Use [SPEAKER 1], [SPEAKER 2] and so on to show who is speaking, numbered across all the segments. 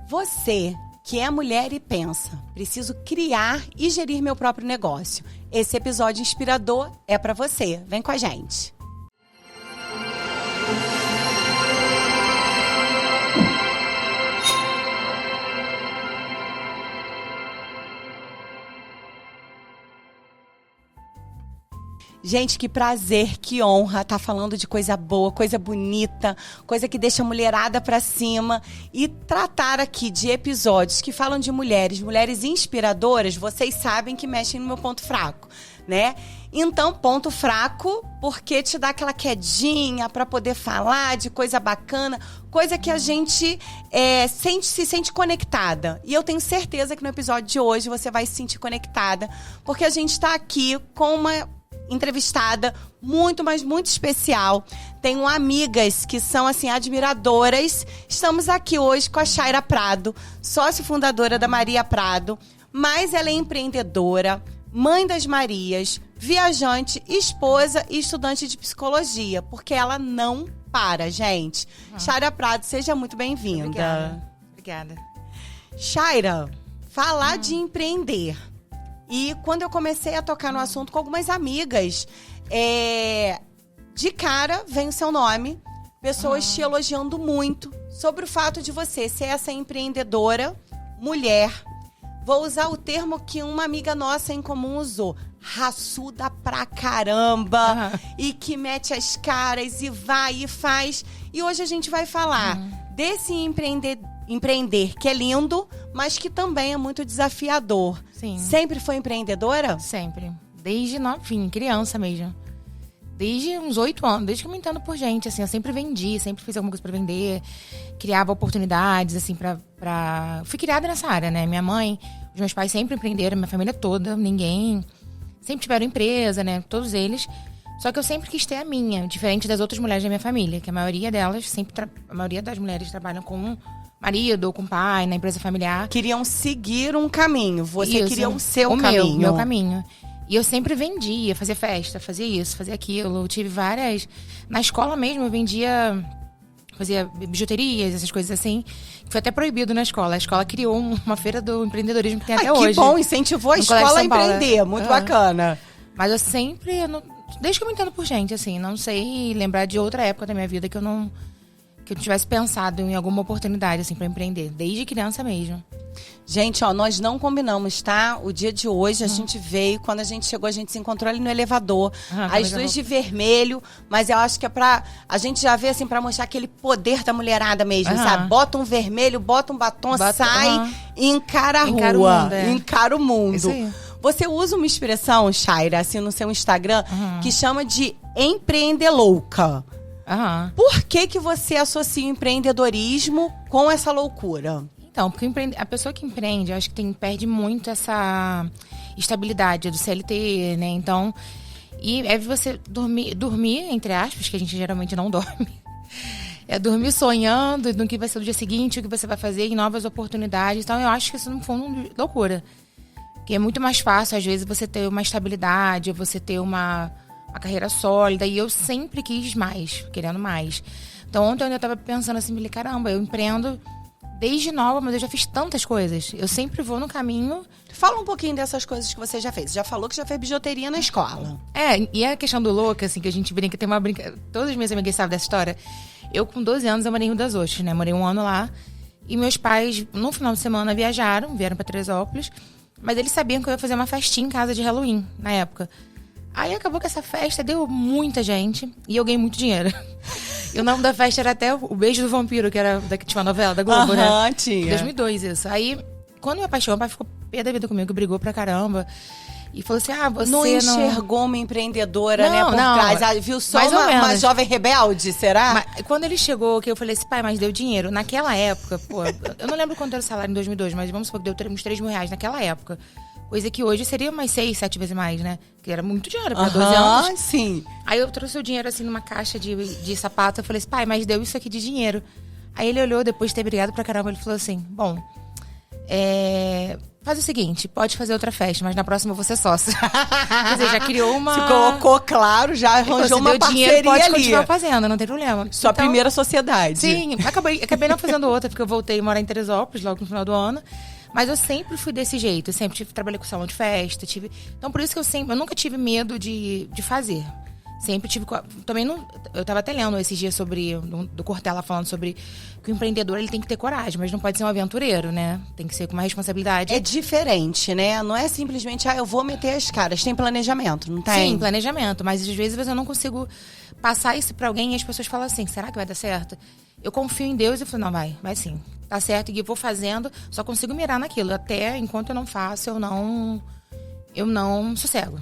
[SPEAKER 1] Você, que é mulher e pensa, preciso criar e gerir meu próprio negócio. Esse episódio inspirador é para você. Vem com a gente. Gente, que prazer, que honra estar falando de coisa boa, coisa bonita, coisa que deixa a mulherada pra cima. E tratar aqui de episódios que falam de mulheres inspiradoras, vocês sabem que mexem no meu ponto fraco, né? Então, ponto fraco, porque te dá aquela quedinha pra poder falar de coisa bacana, coisa que a gente se sente conectada. E eu tenho certeza que no episódio de hoje você vai se sentir conectada, porque a gente tá aqui com uma entrevistada muito, mas muito especial. Tenho amigas que são, assim, admiradoras. Estamos aqui hoje com a Shaira Prado, sócio fundadora da Maria Prado, mas ela é empreendedora, mãe das Marias, viajante, esposa e estudante de psicologia, porque ela não para, gente. Shaira Prado, seja muito bem-vinda.
[SPEAKER 2] Obrigada.
[SPEAKER 1] Shaira, falar de empreender. E quando eu comecei a tocar no assunto com algumas amigas, de cara vem o seu nome, pessoas te elogiando muito sobre o fato de você ser essa empreendedora, mulher. Vou usar o termo que uma amiga nossa em comum usou, raçuda pra caramba, e que mete as caras e vai e faz. E hoje a gente vai falar desse empreender, que é lindo, mas que também é muito desafiador.
[SPEAKER 2] Sim.
[SPEAKER 1] Sempre foi empreendedora?
[SPEAKER 2] Sempre. Desde novinha, criança mesmo. Desde uns 8 anos, desde que eu me entendo por gente, assim, eu sempre vendi, sempre fiz alguma coisa pra vender, criava oportunidades, assim, Fui criada nessa área, né? Minha mãe, os meus pais sempre empreenderam, minha família toda, ninguém... Sempre tiveram empresa, né? Todos eles. Só que eu sempre quis ter a minha, diferente das outras mulheres da minha família, que a maioria delas, a maioria das mulheres trabalham com marido ou com pai, na empresa familiar.
[SPEAKER 1] Queriam seguir um caminho. Você
[SPEAKER 2] Isso,
[SPEAKER 1] queria o seu caminho.
[SPEAKER 2] Meu caminho. E eu sempre vendia, fazia festa, fazia isso, fazia aquilo. Eu tive várias... Na escola mesmo eu vendia... Fazia bijuterias, essas coisas assim. Foi até proibido na escola. A escola criou uma feira do empreendedorismo que tem até hoje.
[SPEAKER 1] Que bom, incentivou a escola a empreender. Muito bacana.
[SPEAKER 2] Mas eu sempre... Desde que eu me entendo por gente, assim, não sei lembrar de outra época da minha vida que eu não tivesse pensado em alguma oportunidade, assim, pra empreender. Desde criança mesmo.
[SPEAKER 1] Gente, ó, nós não combinamos, tá? O dia de hoje a gente veio, quando a gente chegou, a gente se encontrou ali no elevador. As duas de vermelho, mas eu acho que é pra... A gente já vê, assim, pra mostrar aquele poder da mulherada mesmo, sabe? Bota um vermelho, bota um batom, sai e encara a rua. Encara o mundo.
[SPEAKER 2] Isso aí.
[SPEAKER 1] Você usa uma expressão, Shaira, assim, no seu Instagram, que chama de empreender louca. Por que você associa o empreendedorismo com essa loucura?
[SPEAKER 2] Então, porque a pessoa que empreende, eu acho que perde muito essa estabilidade do CLT, né? Então, e é você dormir, entre aspas, que a gente geralmente não dorme. É dormir sonhando no que vai ser o dia seguinte, o que você vai fazer, em novas oportunidades. Então, eu acho que isso, no fundo, é loucura. Porque é muito mais fácil, às vezes, você ter uma estabilidade, você ter uma carreira sólida. E eu sempre quis mais, querendo mais. Então, ontem eu estava pensando assim, falei, caramba, eu empreendo desde nova, mas eu já fiz tantas coisas. Eu sempre vou no caminho.
[SPEAKER 1] Fala um pouquinho dessas coisas que você já fez. Já falou que já fez bijuteria na escola.
[SPEAKER 2] E a questão do louca, assim, que a gente brinca, tem uma brinca... Todas as minhas amigas sabem dessa história. Eu, com 12 anos, eu morei em Rio das Ostras, né? Morei 1 ano lá. E meus vieram no final de semana, vieram pra Teresópolis. Mas eles sabiam que eu ia fazer uma festinha em casa de Halloween, na época. Aí acabou que essa festa deu muita gente e eu ganhei muito dinheiro. E o nome da festa era até o Beijo do Vampiro, que era que tinha uma novela da Globo, né?
[SPEAKER 1] Tinha.
[SPEAKER 2] 2002, isso. Aí, quando me apaixonou, o pai ficou pé da vida comigo, brigou pra caramba. E falou assim, você
[SPEAKER 1] não enxergou uma empreendedora, né, por trás. Viu só uma jovem rebelde, será?
[SPEAKER 2] Mas, quando ele chegou, que eu falei assim, pai, mas deu dinheiro. Naquela época, pô, eu não lembro quanto era o salário em 2002, mas vamos supor que deu uns 3 mil reais naquela época. Coisa que hoje seria umas 6, 7 vezes mais, né? Que era muito dinheiro pra 12 anos.
[SPEAKER 1] Sim.
[SPEAKER 2] Aí eu trouxe o dinheiro assim numa caixa de sapato. Eu falei assim, pai, mas deu isso aqui de dinheiro. Aí ele olhou, depois de ter brigado pra caramba, ele falou assim, bom, faz o seguinte, pode fazer outra festa, mas na próxima eu vou ser sócia. Quer dizer, já criou uma...
[SPEAKER 1] Se colocou claro, já arranjou uma parceria
[SPEAKER 2] dinheiro, pode
[SPEAKER 1] ali.
[SPEAKER 2] continuar fazendo, não tem problema.
[SPEAKER 1] Sua primeira sociedade.
[SPEAKER 2] Sim, acabei não fazendo outra, porque eu voltei a morar em Teresópolis logo no final do ano. Mas eu sempre fui desse jeito, eu sempre trabalhei com salão de festa, então por isso que eu nunca tive medo de fazer. Sempre tive... Também não... Eu tava até lendo esses dias do Cortella falando sobre que o empreendedor ele tem que ter coragem, mas não pode ser um aventureiro, né? Tem que ser com uma responsabilidade.
[SPEAKER 1] É diferente, né? Não é simplesmente, eu vou meter as caras. Tem planejamento, não tem?
[SPEAKER 2] Sim, planejamento. Mas às vezes eu não consigo passar isso pra alguém e as pessoas falam assim, será que vai dar certo? Eu confio em Deus e falo, não, vai sim. Tá certo, e eu vou fazendo, só consigo mirar naquilo. Até enquanto eu não faço, eu não sossego.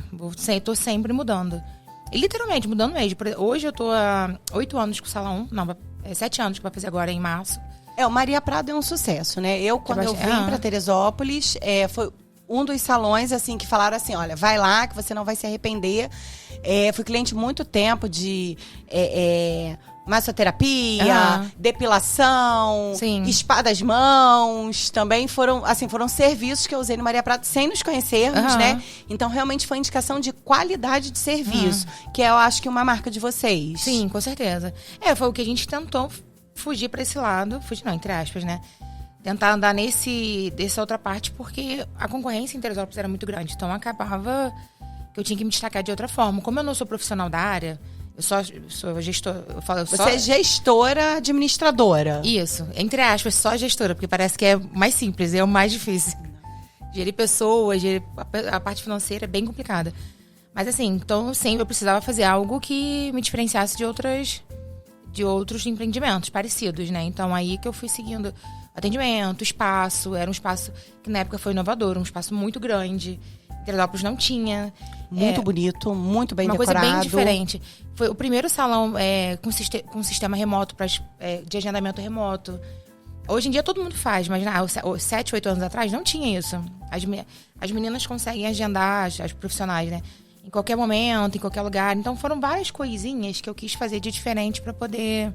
[SPEAKER 2] Tô sempre mudando. E, literalmente, mudando mesmo. Hoje eu tô há 8 anos com o salão. Não, 7 anos que vai fazer agora em março.
[SPEAKER 1] O Maria Prado é um sucesso, né? Quando eu vim pra Teresópolis, foi um dos salões, assim, que falaram assim, olha, vai lá que você não vai se arrepender. Fui cliente muito tempo de... massoterapia, depilação, spa das mãos, também foram serviços que eu usei no Maria Prado sem nos conhecermos, né? Então, realmente foi indicação de qualidade de serviço, que eu acho que uma marca de vocês.
[SPEAKER 2] Sim, com certeza. Foi o que a gente tentou fugir para esse lado, fugir não, entre aspas, né? Tentar andar dessa outra parte, porque a concorrência em Teresópolis era muito grande, então acabava que eu tinha que me destacar de outra forma. Como eu não sou profissional da área, eu sou gestora.
[SPEAKER 1] Você é gestora administradora.
[SPEAKER 2] Isso, entre aspas, só gestora, porque parece que é mais simples, é o mais difícil. Gerir pessoas, a parte financeira é bem complicada. Mas assim, então sempre eu precisava fazer algo que me diferenciasse de outros empreendimentos parecidos, né? Então aí que eu fui seguindo atendimento, espaço. Era um espaço que na época foi inovador, um espaço muito grande. Teresópolis não tinha.
[SPEAKER 1] Muito bonito, muito bem decorado.
[SPEAKER 2] Uma coisa bem diferente. Foi o primeiro salão com sistema remoto, de agendamento remoto. Hoje em dia todo mundo faz, mas 7, 8 anos atrás não tinha isso. As meninas conseguem agendar, as profissionais, né? Em qualquer momento, em qualquer lugar. Então foram várias coisinhas que eu quis fazer de diferente para poder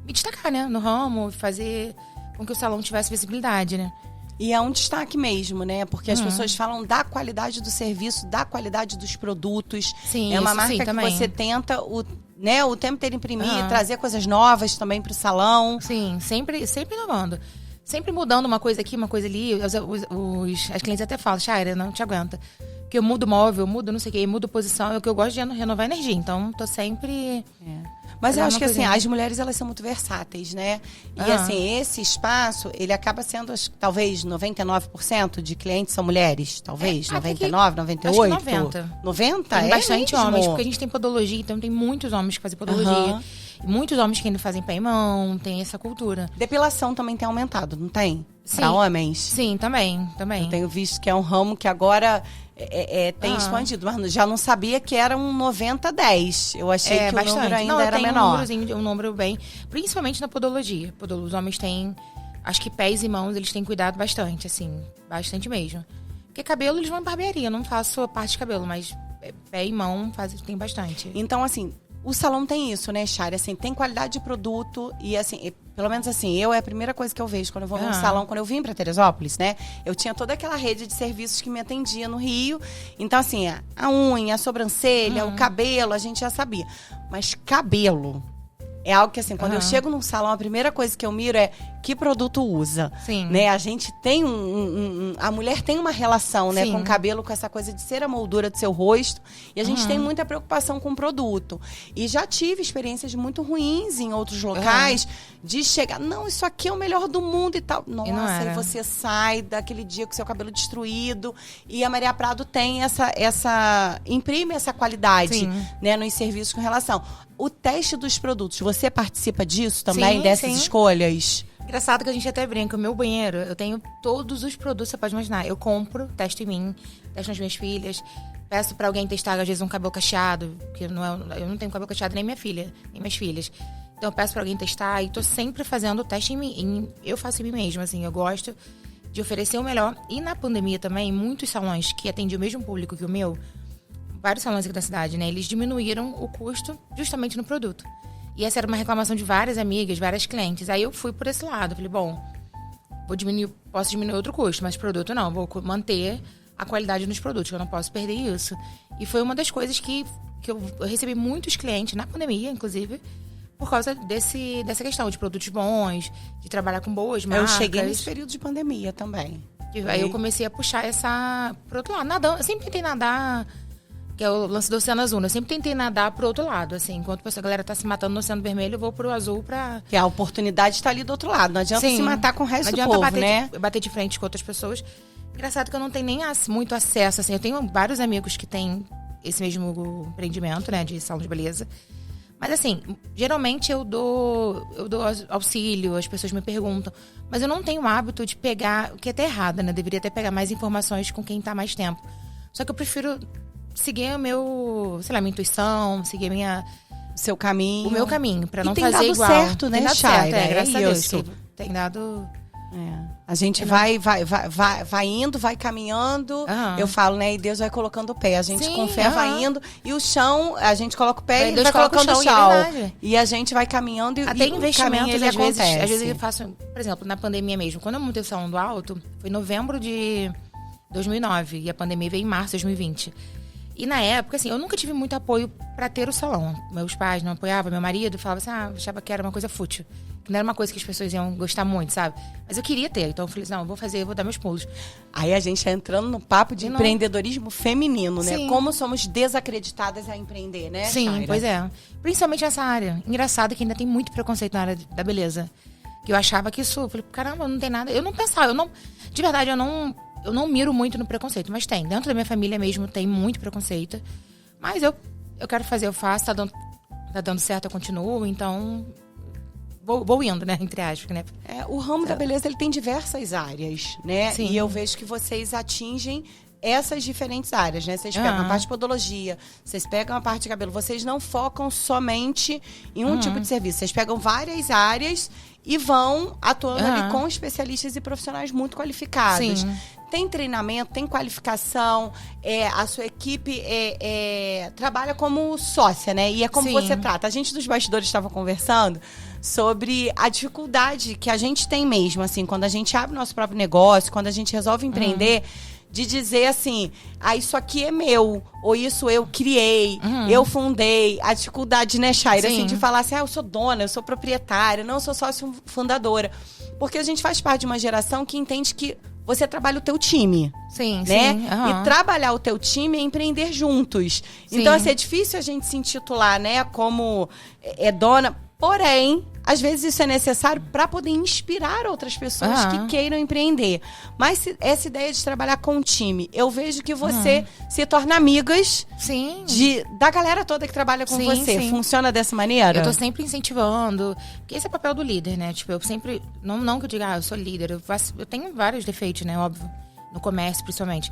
[SPEAKER 2] me destacar, né? No ramo, fazer com que o salão tivesse visibilidade, né?
[SPEAKER 1] E é um destaque mesmo, né? Porque as pessoas falam da qualidade do serviço, da qualidade dos produtos.
[SPEAKER 2] Sim,
[SPEAKER 1] é uma marca que
[SPEAKER 2] também.
[SPEAKER 1] Você tenta o tempo inteiro imprimir, trazer coisas novas também para o salão.
[SPEAKER 2] Sim, sempre inovando. Sempre mudando uma coisa aqui, uma coisa ali. As clientes até falam, Chaira, não te aguenta. Porque eu mudo móvel, mudo não sei o quê, mudo posição. É o que eu gosto de renovar energia. Então, tô sempre...
[SPEAKER 1] Mas eu acho que assim, as mulheres elas são muito versáteis, né? E assim, esse espaço, ele acaba sendo, talvez, 99% de clientes são mulheres. Talvez, 99, 98.
[SPEAKER 2] Acho que 90.
[SPEAKER 1] 90?
[SPEAKER 2] Tem bastante homens, porque a gente tem podologia, então tem muitos homens que fazem podologia. E muitos homens que ainda fazem pé e mão, tem essa cultura.
[SPEAKER 1] Depilação também tem aumentado, não tem? Para homens?
[SPEAKER 2] Sim, também.
[SPEAKER 1] Eu tenho visto que é um ramo que agora... tem expandido, mas já não sabia que era um 90-10. Eu achei que
[SPEAKER 2] bastante.
[SPEAKER 1] O número ainda era menor.
[SPEAKER 2] Um número bem... Principalmente na podologia. Os homens têm... Acho que pés e mãos, eles têm cuidado bastante, assim. Bastante mesmo. Porque cabelo, eles vão em barbearia. Eu não faço a parte de cabelo, mas pé e mão tem bastante.
[SPEAKER 1] Então, assim... O salão tem isso, né, Chari? Assim, tem qualidade de produto e, assim, pelo menos assim, é a primeira coisa que eu vejo quando eu vou num salão, quando eu vim pra Teresópolis, né? Eu tinha toda aquela rede de serviços que me atendia no Rio. Então, assim, a unha, a sobrancelha, o cabelo, a gente já sabia. Mas cabelo é algo que, assim, quando eu chego num salão, a primeira coisa que eu miro é que produto usa.
[SPEAKER 2] Sim.
[SPEAKER 1] Né? A gente tem a mulher tem uma relação, né, com o cabelo, com essa coisa de ser a moldura do seu rosto. E a gente tem muita preocupação com o produto. E já tive experiências muito ruins em outros locais de chegar, não, isso aqui é o melhor do mundo e tal. Nossa, e você sai daquele dia com seu cabelo destruído. E a Maria Prado tem imprime essa qualidade, né, nos serviços com relação. O teste dos produtos, você participa disso também, dessas escolhas?
[SPEAKER 2] Engraçado que a gente até brinca. O meu banheiro, eu tenho todos os produtos, você pode imaginar. Eu compro, testo em mim, testo nas minhas filhas. Peço pra alguém testar, às vezes, um cabelo cacheado. Porque eu não tenho cabelo cacheado nem minha filha, nem minhas filhas. Então eu peço pra alguém testar e tô sempre fazendo o teste em mim. Eu faço em mim mesma, assim. Eu gosto de oferecer o melhor. E na pandemia também, muitos salões que atendiam o mesmo público que o meu, vários salões aqui da cidade, né? Eles diminuíram o custo justamente no produto. E essa era uma reclamação de várias amigas, várias clientes. Aí eu fui por esse lado. Falei, bom, posso diminuir outro custo, mas produto não, vou manter a qualidade nos produtos, eu não posso perder isso. E foi uma das coisas que eu recebi muitos clientes, na pandemia, inclusive, por causa dessa questão de produtos bons, de trabalhar com boas marcas.
[SPEAKER 1] Eu cheguei nesse período de pandemia também.
[SPEAKER 2] Aí eu comecei a puxar pro outro lado. Nadando, eu sempre tentei nadar, que é o lance do Oceano Azul, né? Eu sempre tentei nadar pro outro lado, assim. Enquanto a galera tá se matando no Oceano Vermelho, eu vou pro azul pra...
[SPEAKER 1] Que a oportunidade tá ali do outro lado. Não adianta se matar com o resto do povo, né?
[SPEAKER 2] Bater de frente com outras pessoas. Engraçado que eu não tenho nem muito acesso, assim. Eu tenho vários amigos que têm esse mesmo empreendimento, né? De salão de beleza. Mas assim, geralmente eu dou auxílio, as pessoas me perguntam. Mas eu não tenho o hábito de pegar, o que é até errado, né? Deveria até pegar mais informações com quem tá mais tempo. Só que eu prefiro seguir o meu, sei lá, minha intuição, seguir
[SPEAKER 1] seu caminho.
[SPEAKER 2] O meu caminho, pra não
[SPEAKER 1] tem
[SPEAKER 2] fazer
[SPEAKER 1] dado
[SPEAKER 2] igual.
[SPEAKER 1] Certo, né,
[SPEAKER 2] tem dado
[SPEAKER 1] Chayra?
[SPEAKER 2] certo, graças a Deus.
[SPEAKER 1] Isso.
[SPEAKER 2] Tem dado...
[SPEAKER 1] A gente vai indo, vai caminhando. Eu falo, né? E Deus vai colocando o pé. A gente com fé vai indo. E o chão, a gente coloca o pé e Deus vai colocando o chão. E a gente vai caminhando
[SPEAKER 2] até
[SPEAKER 1] e
[SPEAKER 2] investimentos,
[SPEAKER 1] ele acontece.
[SPEAKER 2] Às vezes eu faço, por exemplo, na pandemia mesmo. Quando eu montei o Salão do Alto, foi em novembro de 2009. E a pandemia veio em março de 2020. E na época, assim, eu nunca tive muito apoio pra ter o salão. Meus pais não apoiavam, meu marido falava assim, achava que era uma coisa fútil. Que não era uma coisa que as pessoas iam gostar muito, sabe? Mas eu queria ter, então eu falei assim, não, eu vou dar meus pulos.
[SPEAKER 1] Aí a gente tá entrando no papo de empreendedorismo feminino, né? Sim. Como somos desacreditadas a empreender, né,
[SPEAKER 2] Sim,
[SPEAKER 1] Chayra?
[SPEAKER 2] Pois é. Principalmente nessa área. Engraçado que ainda tem muito preconceito na área da beleza. Que eu achava que isso, eu falei, caramba, não tem nada. Eu não pensava, de verdade, eu não miro muito no preconceito, mas tem. Dentro da minha família mesmo tem muito preconceito. Mas eu quero fazer, eu faço, tá dando certo, eu continuo, então vou indo, né, entre aspas, né?
[SPEAKER 1] O ramo da beleza, ele tem diversas áreas, né? Sim. E eu vejo que vocês atingem essas diferentes áreas, né? Vocês pegam a parte de podologia, vocês pegam a parte de cabelo, vocês não focam somente em um tipo de serviço, vocês pegam várias áreas e vão atuando ali com especialistas e profissionais muito qualificados. Sim. Tem treinamento, tem qualificação, a sua equipe trabalha como sócia, né? E é como você trata. A gente dos bastidores estava conversando sobre a dificuldade que a gente tem mesmo, assim, quando a gente abre o nosso próprio negócio, quando a gente resolve empreender, de dizer assim, isso aqui é meu, ou isso eu criei, eu fundei. A dificuldade, né, Chayra, assim, de falar assim, eu sou dona, eu sou proprietária, não, eu sou sócio fundadora. Porque a gente faz parte de uma geração que entende que você trabalha o teu time.
[SPEAKER 2] Sim,
[SPEAKER 1] né?
[SPEAKER 2] sim.
[SPEAKER 1] E trabalhar o teu time é empreender juntos. Sim. Então, assim, é difícil a gente se intitular, né, como dona. Porém, às vezes isso é necessário para poder inspirar outras pessoas que queiram empreender. Mas essa ideia de trabalhar com um time, eu vejo que você se torna amigas da galera toda que trabalha com você. Sim. Funciona dessa maneira?
[SPEAKER 2] Eu tô sempre incentivando. Porque esse é o papel do líder, né? Tipo, eu sempre... Não que eu diga, eu sou líder. Eu tenho vários defeitos, né? Óbvio. No comércio, principalmente.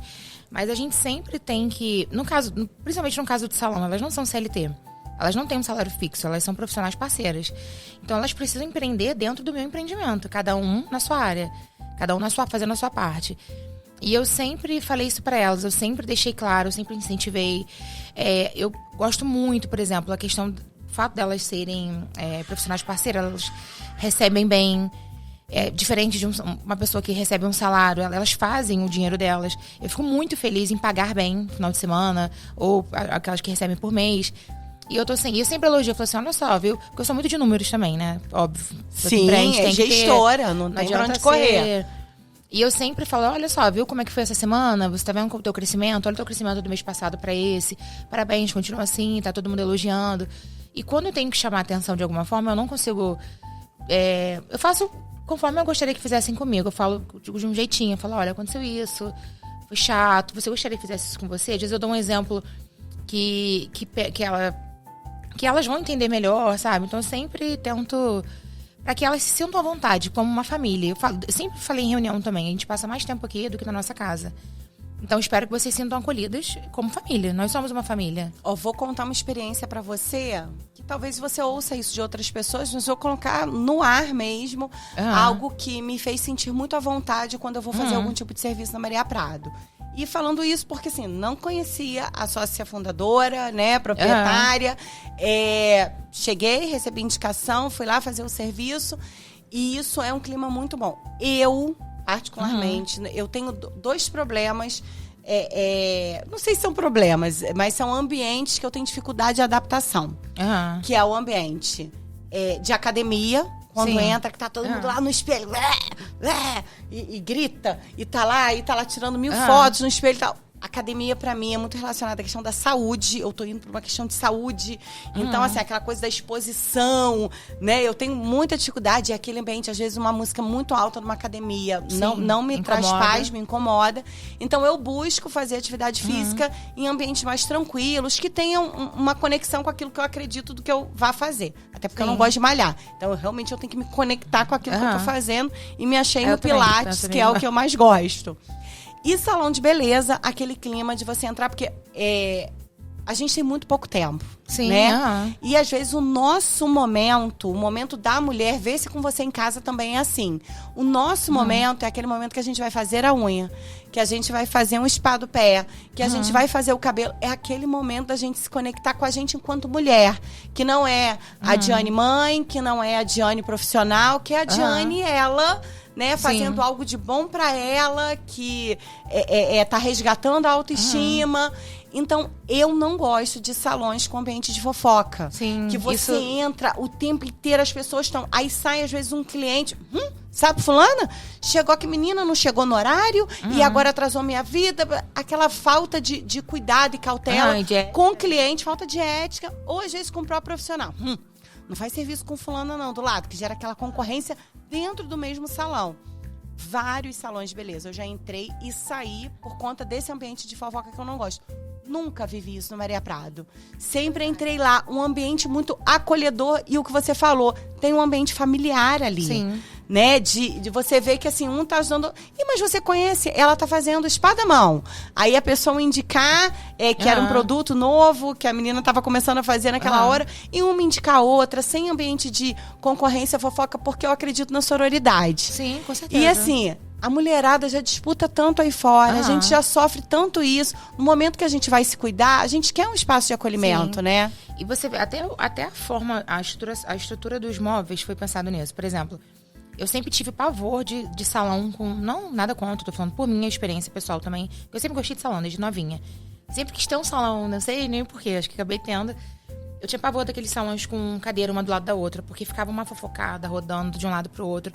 [SPEAKER 2] Mas a gente sempre tem que... Principalmente no caso do salão, elas não são CLT. Elas não têm um salário fixo, elas são profissionais parceiras. Então, elas precisam empreender dentro do meu empreendimento. Cada um na sua área. Cada um fazendo a sua parte. E eu sempre falei isso para elas. Eu sempre deixei claro, eu sempre incentivei. Eu gosto muito, por exemplo, a questão do fato delas serem profissionais parceiras. Elas recebem bem. Diferente de uma pessoa que recebe um salário, elas fazem o dinheiro delas. Eu fico muito feliz em pagar bem no final de semana. Ou aquelas que recebem por mês. E eu sempre elogio, eu falo assim, olha só, viu? Porque eu sou muito de números também, né? Óbvio.
[SPEAKER 1] Sim, tem gestora, não tem pra onde correr.
[SPEAKER 2] E eu sempre falo, olha só, viu como é que foi essa semana? Você tá vendo o teu crescimento? Olha o teu crescimento do mês passado pra esse. Parabéns, continua assim, tá todo mundo elogiando. E quando eu tenho que chamar a atenção de alguma forma, eu não consigo... eu faço conforme eu gostaria que fizessem comigo. Eu falo de um jeitinho, eu falo, olha, aconteceu isso, foi chato, você gostaria que fizesse isso com você? Às vezes eu dou um exemplo que elas vão entender melhor, sabe? Então eu sempre tento para que elas se sintam à vontade, como uma família. Eu sempre falei em reunião também, a gente passa mais tempo aqui do que na nossa casa. Então espero que vocês se sintam acolhidas como família. Nós somos uma família.
[SPEAKER 1] Vou contar uma experiência para você, que talvez você ouça isso de outras pessoas, mas vou colocar no ar mesmo algo que me fez sentir muito à vontade quando eu vou fazer algum tipo de serviço na Maria Prado. E falando isso porque, assim, não conhecia a sócia fundadora, né, proprietária. Cheguei, recebi indicação, fui lá fazer o serviço. E isso é um clima muito bom. Eu, particularmente, eu tenho 2 problemas. Não sei se são problemas, mas são ambientes que eu tenho dificuldade de adaptação. Que é o ambiente de academia, quando entra, que tá todo mundo lá no espelho, e grita, e tá lá tirando 1000 fotos no espelho e tal. Academia, pra mim, é muito relacionada à questão da saúde. Eu tô indo pra uma questão de saúde. Então, assim, aquela coisa da exposição, né? Eu tenho muita dificuldade. E aquele ambiente, às vezes, uma música muito alta numa academia não me traz paz, me incomoda. Então, eu busco fazer atividade física em ambientes mais tranquilos, que tenham uma conexão com aquilo que eu acredito do que eu vá fazer. Até porque eu não gosto de malhar. Então, realmente, eu tenho que me conectar com aquilo que eu tô fazendo. E me achei no Pilates, que é o que eu mais gosto. E salão de beleza, aquele clima de você entrar, porque a gente tem muito pouco tempo, né? E às vezes o nosso momento, o momento da mulher, vê se com você em casa também é assim. O nosso momento é aquele momento que a gente vai fazer a unha, que a gente vai fazer um spa do pé, que a gente vai fazer o cabelo. É aquele momento da gente se conectar com a gente enquanto mulher, que não é a Diane mãe, que não é a Diane profissional, que é a Diane, ela... né, fazendo algo de bom pra ela, que tá resgatando a autoestima. Então, eu não gosto de salões com ambiente de fofoca. Que você entra o tempo inteiro, as pessoas estão... Aí sai, às vezes, um cliente... sabe, fulana? Chegou que menina, não chegou no horário e agora atrasou minha vida. Aquela falta de cuidado e cautela com o cliente, falta de ética. Ou, às vezes, com o próprio profissional. Não faz serviço com fulana, não, do lado, que gera aquela concorrência dentro do mesmo salão. Vários salões de beleza. Eu já entrei e saí por conta desse ambiente de fofoca que eu não gosto. Nunca vivi isso no Maria Prado. Sempre entrei lá, um ambiente muito acolhedor. E o que você falou, tem um ambiente familiar ali. Né? De você ver que assim, um tá ajudando. Mas você conhece, ela tá fazendo espada-mão. Aí a pessoa indicar que era um produto novo, que a menina tava começando a fazer naquela hora, e uma indicar a outra, sem ambiente de concorrência, fofoca, porque eu acredito na sororidade.
[SPEAKER 2] Sim, com certeza.
[SPEAKER 1] E assim, a mulherada já disputa tanto aí fora, a gente já sofre tanto isso. No momento que a gente vai se cuidar, a gente quer um espaço de acolhimento, né?
[SPEAKER 2] E você vê, até a forma, a estrutura dos móveis foi pensado nisso. Por exemplo, eu sempre tive pavor de salão com... Não, nada contra, tô falando por minha experiência pessoal também. Eu sempre gostei de salão, desde novinha. Sempre quis ter um salão, não sei nem porquê, acho que acabei tendo. Eu tinha pavor daqueles salões com cadeira uma do lado da outra, porque ficava uma fofocada rodando de um lado pro outro.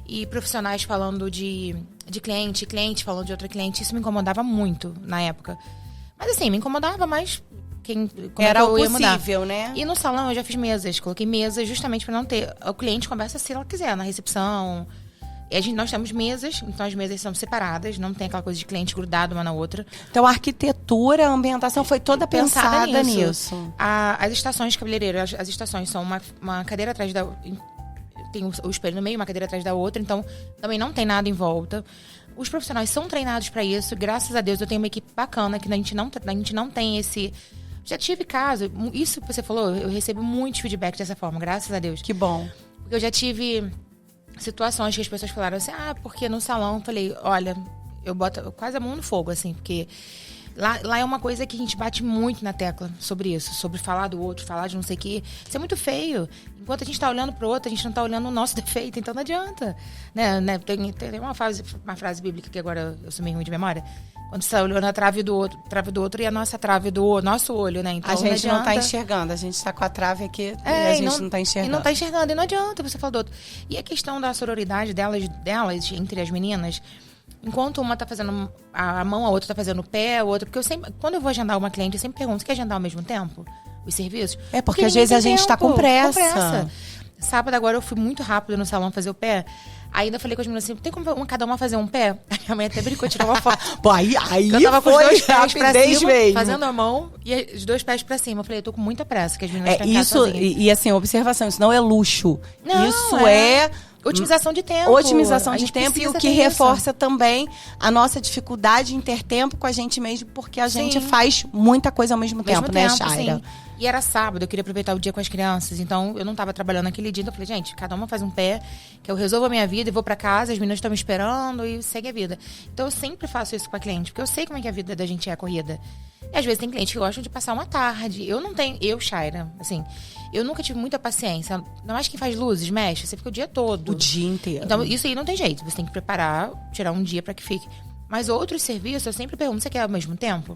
[SPEAKER 2] E profissionais falando de cliente falando de outra cliente. Isso me incomodava muito na época. Mas assim, me incomodava, mas...
[SPEAKER 1] Era o possível, né?
[SPEAKER 2] E no salão eu já fiz mesas. Coloquei mesas justamente para não ter... O cliente conversa se ela quiser, na recepção. E nós temos mesas, então as mesas são separadas. Não tem aquela coisa de cliente grudado uma na outra.
[SPEAKER 1] Então a arquitetura, a ambientação foi toda pensada nisso.
[SPEAKER 2] As estações cabeleireiras, as estações são uma cadeira atrás da... Tem o espelho no meio, uma cadeira atrás da outra. Então também não tem nada em volta. Os profissionais são treinados para isso. Graças a Deus eu tenho uma equipe bacana que a gente não tem esse... Já tive caso, isso que você falou, eu recebo muitos feedback dessa forma, graças a Deus.
[SPEAKER 1] Que bom.
[SPEAKER 2] Porque eu já tive situações que as pessoas falaram assim, porque no salão, eu falei, olha, eu boto quase a mão no fogo, assim, porque lá é uma coisa que a gente bate muito na tecla sobre isso, sobre falar do outro, falar de não sei o quê. Isso é muito feio. Enquanto a gente tá olhando pro outro, a gente não tá olhando o nosso defeito, então não adianta. Né? Tem uma frase bíblica que agora eu sou meio ruim de memória. Quando você está olhando a trave do outro e a nossa trave do nosso olho, né? Então,
[SPEAKER 1] a gente não está enxergando, a gente está com a trave aqui e a gente não está enxergando.
[SPEAKER 2] E não está enxergando, e não adianta você falar do outro. E a questão da sororidade delas entre as meninas, enquanto uma está fazendo a mão, a outra está fazendo o pé, a outra... Porque quando eu vou agendar uma cliente, eu sempre pergunto, você quer agendar ao mesmo tempo os serviços?
[SPEAKER 1] Porque às vezes a gente está com pressa.
[SPEAKER 2] Sábado agora eu fui muito rápido no salão fazer o pé. Ainda falei com as meninas assim, tem como cada uma fazer um pé? A minha mãe até brincou, tirou uma foto.
[SPEAKER 1] Pô, aí
[SPEAKER 2] eu tava com os dois pés pra cima,
[SPEAKER 1] mesmo.
[SPEAKER 2] fazendo a mão, e os 2 pés pra cima. Eu falei, eu tô com muita pressa, que as meninas estão
[SPEAKER 1] isso, e assim, observação, isso não é luxo.
[SPEAKER 2] Não,
[SPEAKER 1] isso é
[SPEAKER 2] otimização de tempo.
[SPEAKER 1] Otimização de tempo, e o que reforça também a nossa dificuldade em ter tempo com a gente mesmo, porque a gente faz muita coisa ao mesmo tempo, né, Chaira?
[SPEAKER 2] E era sábado, eu queria aproveitar o dia com as crianças. Então, eu não tava trabalhando naquele dia. Então, eu falei, gente, cada uma faz um pé, que eu resolvo a minha vida e vou pra casa, as meninas estão me esperando e segue a vida. Então, eu sempre faço isso com a cliente, porque eu sei como é que a vida da gente é corrida. E às vezes tem clientes que gostam de passar uma tarde. Eu não tenho... Eu, Shaira, assim... Eu nunca tive muita paciência. Não mais quem faz luzes, mexe. Você fica o dia todo.
[SPEAKER 1] O dia inteiro.
[SPEAKER 2] Então, isso aí não tem jeito. Você tem que preparar, tirar um dia pra que fique. Mas outros serviços, eu sempre pergunto, você quer ao mesmo tempo?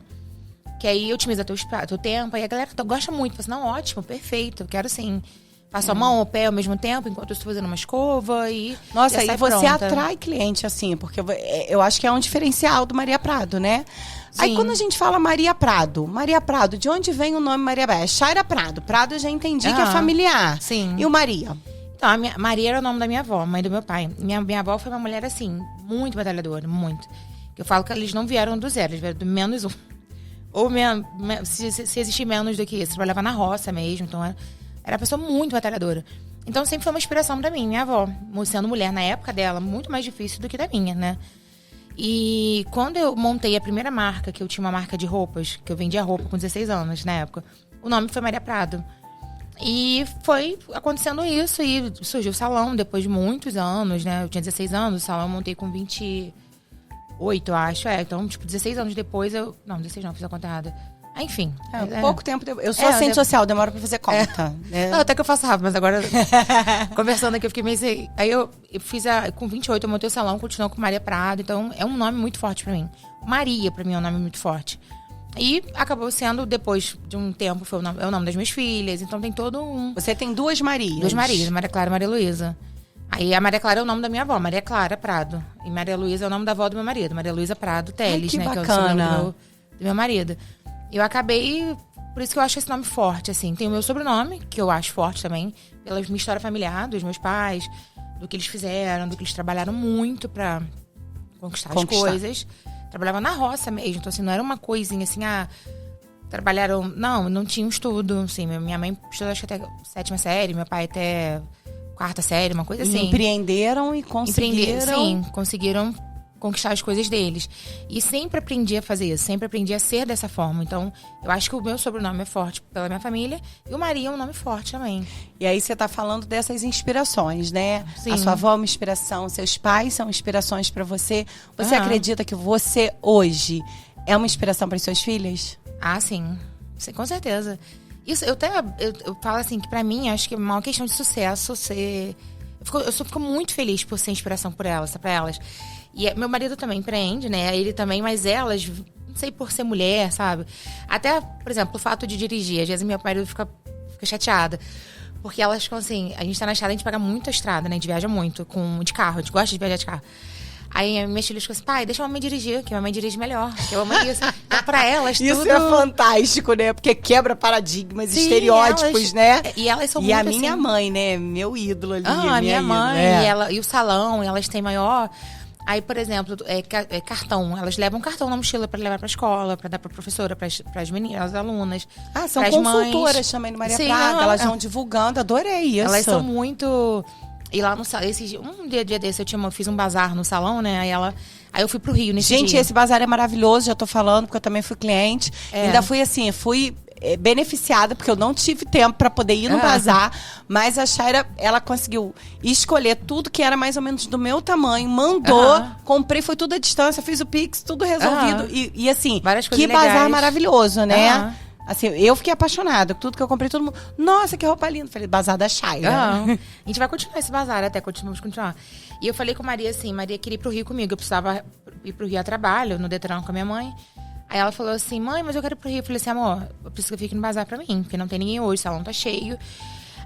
[SPEAKER 2] Que aí otimiza teu tempo. Aí a galera gosta muito. Fala assim, não, ótimo, perfeito. Eu quero sim. Faço a mão, o pé ao mesmo tempo, enquanto eu estou fazendo uma escova e...
[SPEAKER 1] Nossa, e você
[SPEAKER 2] pronta.
[SPEAKER 1] atrai cliente, assim, porque eu acho que é um diferencial do Maria Prado, né? Sim. Aí quando a gente fala Maria Prado, de onde vem o nome Maria Prado? É Shaira Prado. Prado eu já entendi que é familiar.
[SPEAKER 2] Sim.
[SPEAKER 1] E o Maria?
[SPEAKER 2] Então, Maria era o nome da minha avó, mãe do meu pai. Minha avó foi uma mulher, assim, muito batalhadora, muito. Eu falo que eles não vieram do zero, eles vieram do menos um. Ou se existir menos do que isso. Trabalhava na roça mesmo, então era uma pessoa muito batalhadora. Então sempre foi uma inspiração pra mim, minha avó. Sendo mulher na época dela, muito mais difícil do que da minha, né? E quando eu montei a primeira marca, que eu tinha uma marca de roupas, que eu vendia roupa com 16 anos na época, o nome foi Maria Prado. E foi acontecendo isso, e surgiu o salão depois de muitos anos, né? Eu tinha 16 anos, o salão eu montei com 28, eu acho. Então, tipo, 16 anos depois eu... Não, 16 não, fiz a conta errada. Enfim.
[SPEAKER 1] Pouco tempo depois. Eu sou assistente social, demora pra fazer conta.
[SPEAKER 2] Não, até que eu faço rápido, mas agora... conversando aqui, eu fiquei meio... Aí eu fiz com 28, eu montei o salão, continuou com Maria Prado. Então, é um nome muito forte pra mim. Maria, pra mim, é um nome muito forte. E acabou sendo, depois de um tempo, é o nome das minhas filhas. Então, tem todo um...
[SPEAKER 1] Você tem duas Marias.
[SPEAKER 2] Duas Marias, Maria Clara e Maria Luísa. Aí a Maria Clara é o nome da minha avó, Maria Clara Prado. E Maria Luísa é o nome da avó do meu marido, Maria Luísa Prado Teles,
[SPEAKER 1] que
[SPEAKER 2] né?
[SPEAKER 1] bacana.
[SPEAKER 2] Que é o sobrenome do meu marido. Eu acabei... Por isso que eu acho esse nome forte, assim. Tem o meu sobrenome, que eu acho forte também, pela minha história familiar, dos meus pais, do que eles fizeram, do que eles trabalharam muito pra conquistar as coisas. Trabalhava na roça mesmo, então assim, não era uma coisinha assim, trabalharam... Não tinha um estudo, assim. Minha mãe estudou acho que até 7ª série, meu pai até 4ª série, uma coisa assim.
[SPEAKER 1] Empreenderam e conseguiram...
[SPEAKER 2] Sim, conseguiram conquistar as coisas deles. E sempre aprendi a fazer isso, sempre aprendi a ser dessa forma. Então, eu acho que o meu sobrenome é forte pela minha família e o Maria é um nome forte também.
[SPEAKER 1] E aí você tá falando dessas inspirações, né?
[SPEAKER 2] Sim.
[SPEAKER 1] A sua avó é uma inspiração, seus pais são inspirações pra você. Você acredita que você, hoje, é uma inspiração para as suas filhas?
[SPEAKER 2] Ah, sim. Com certeza. Isso, eu falo assim, que pra mim, acho que é uma questão de sucesso ser... Eu fico muito feliz por ser inspiração pra elas. E meu marido também empreende, né? Ele também, mas elas, não sei, por ser mulher, sabe? Até, por exemplo, o fato de dirigir. Às vezes meu marido fica chateada. Porque elas ficam assim, a gente tá na estrada, a gente paga muito a estrada, né? A gente viaja muito de carro, a gente gosta de viajar de carro. Aí minhas filhas ficam assim, pai, deixa a mamãe dirigir, que a mamãe dirige melhor. Que eu amo isso. Então, pra elas, tudo...
[SPEAKER 1] Isso é fantástico, né? Porque quebra paradigmas, sim, estereótipos, né?
[SPEAKER 2] E elas são
[SPEAKER 1] muito
[SPEAKER 2] assim...
[SPEAKER 1] E a minha mãe, né? Meu ídolo ali.
[SPEAKER 2] A minha mãe, e o salão, elas têm maior... Aí, por exemplo, cartão. Elas levam cartão na mochila pra levar pra escola, pra dar pra professora, pras meninas, as alunas.
[SPEAKER 1] São consultoras também no Maria Prado. Elas vão divulgando, adorei isso.
[SPEAKER 2] Elas são muito... E lá no salão, um dia desse eu fiz um bazar no salão, né? Aí eu fui pro Rio nesse dia.
[SPEAKER 1] Gente, esse bazar é maravilhoso, já tô falando, porque eu também fui cliente. Ainda fui beneficiada, porque eu não tive tempo para poder ir no bazar, mas a Shaira, ela conseguiu escolher tudo que era mais ou menos do meu tamanho, mandou, comprei, foi tudo à distância, fiz o Pix, tudo resolvido. E assim, que bazar maravilhoso, né? Assim, eu fiquei apaixonada. Tudo que eu comprei, todo mundo... Nossa, que roupa linda. Falei, bazar da Shaira.
[SPEAKER 2] A gente vai continuar esse bazar até, vamos continuar. E eu falei com a Maria assim, Maria queria ir pro Rio comigo. Eu precisava ir pro Rio a trabalho, no Detran com a minha mãe. Aí ela falou assim, mãe, mas eu quero ir pro Rio. Eu falei assim, amor, eu preciso que eu fique no bazar pra mim, porque não tem ninguém hoje, o salão tá cheio.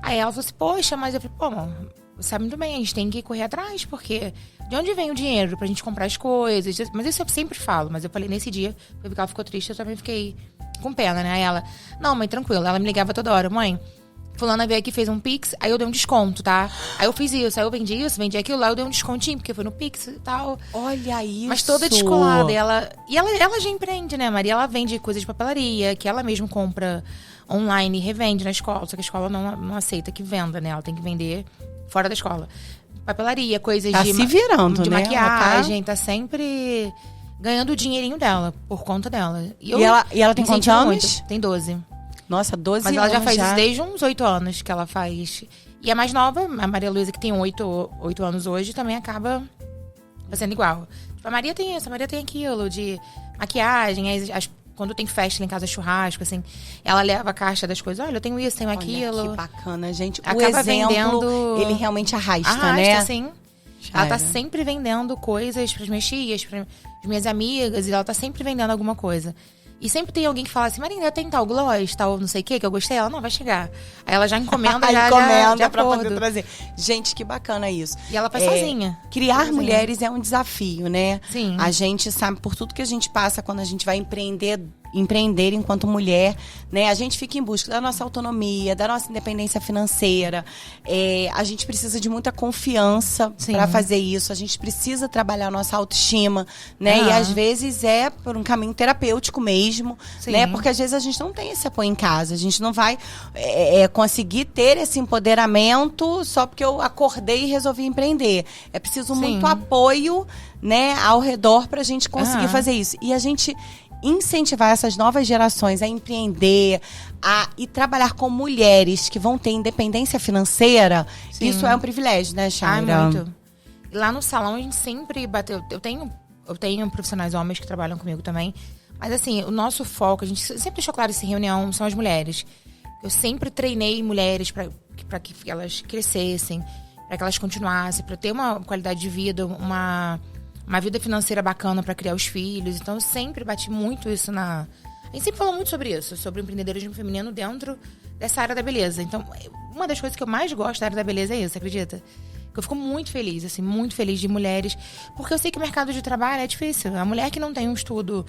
[SPEAKER 2] Aí ela falou assim, poxa, mas eu falei, pô, amor, você sabe muito bem, a gente tem que correr atrás, porque de onde vem o dinheiro pra gente comprar as coisas? Mas isso eu sempre falo, mas eu falei nesse dia, porque ela ficou triste, eu também fiquei com pena, né? Aí ela, não, mãe, tranquilo. Ela me ligava toda hora, mãe, fulana veio aqui, fez um Pix, aí eu dei um desconto, tá? Aí eu fiz isso, aí eu vendi isso, vendi aquilo, lá eu dei um descontinho, porque foi no Pix e tal.
[SPEAKER 1] Olha isso!
[SPEAKER 2] Mas toda descolada. E ela já empreende, né, Maria? Ela vende coisas de papelaria, que ela mesma compra online e revende na escola. Só que a escola não aceita que venda, né? Ela tem que vender fora da escola. Papelaria, coisas
[SPEAKER 1] de se virando,
[SPEAKER 2] de
[SPEAKER 1] né?
[SPEAKER 2] maquiagem, tá sempre ganhando o dinheirinho dela, por conta dela.
[SPEAKER 1] E ela tem quantos anos?
[SPEAKER 2] Tem 12.
[SPEAKER 1] Nossa, 12
[SPEAKER 2] Mas
[SPEAKER 1] anos
[SPEAKER 2] ela já faz isso desde uns 8 anos que ela faz. E a mais nova, a Maria Luísa, que tem 8 anos hoje, também acaba fazendo igual. Tipo, a Maria tem isso, a Maria tem aquilo de maquiagem, quando tem festa lá em casa, churrasco, assim, ela leva a caixa das coisas. Olha, eu tenho isso, tenho aquilo.
[SPEAKER 1] Que bacana, gente. O
[SPEAKER 2] Acaba
[SPEAKER 1] exemplo,
[SPEAKER 2] vendendo...
[SPEAKER 1] ele realmente arrasta, né?
[SPEAKER 2] Sim. Ela tá sempre vendendo coisas pras minhas tias, pras minhas amigas, e ela tá sempre vendendo alguma coisa. E sempre tem alguém que fala assim, Marina, tem tal gloss, tal não sei o que eu gostei. Ela, não, vai chegar. Aí ela já encomenda, já
[SPEAKER 1] pra poder trazer. Gente, que bacana isso.
[SPEAKER 2] E ela faz sozinha.
[SPEAKER 1] Criar mulheres é um desafio, né?
[SPEAKER 2] Sim.
[SPEAKER 1] A gente sabe, por tudo que a gente passa quando a gente vai empreender enquanto mulher, né? A gente fica em busca da nossa autonomia, da nossa independência financeira. A gente precisa de muita confiança para fazer isso. A gente precisa trabalhar a nossa autoestima, né? E às vezes é por um caminho terapêutico mesmo, né? Porque às vezes a gente não tem esse apoio em casa. A gente não vai conseguir ter esse empoderamento só porque eu acordei e resolvi empreender. É preciso muito apoio, né, ao redor pra gente conseguir fazer isso. E a gente incentivar essas novas gerações a empreender, e trabalhar com mulheres que vão ter independência financeira, isso é um privilégio, né, Chaira?
[SPEAKER 2] Muito. Lá no salão a gente sempre bateu. Eu tenho profissionais homens que trabalham comigo também, mas assim, o nosso foco, a gente sempre deixou claro essa reunião, são as mulheres. Eu sempre treinei mulheres para que elas crescessem, para que elas continuassem, para ter uma qualidade de vida, uma vida financeira bacana para criar os filhos. Então, eu sempre bati muito isso A gente sempre falou muito sobre isso, sobre o empreendedorismo feminino dentro dessa área da beleza. Então, uma das coisas que eu mais gosto da área da beleza é isso, acredita? Que eu fico muito feliz, assim, muito feliz de mulheres, porque eu sei que o mercado de trabalho é difícil. A mulher que não tem um estudo,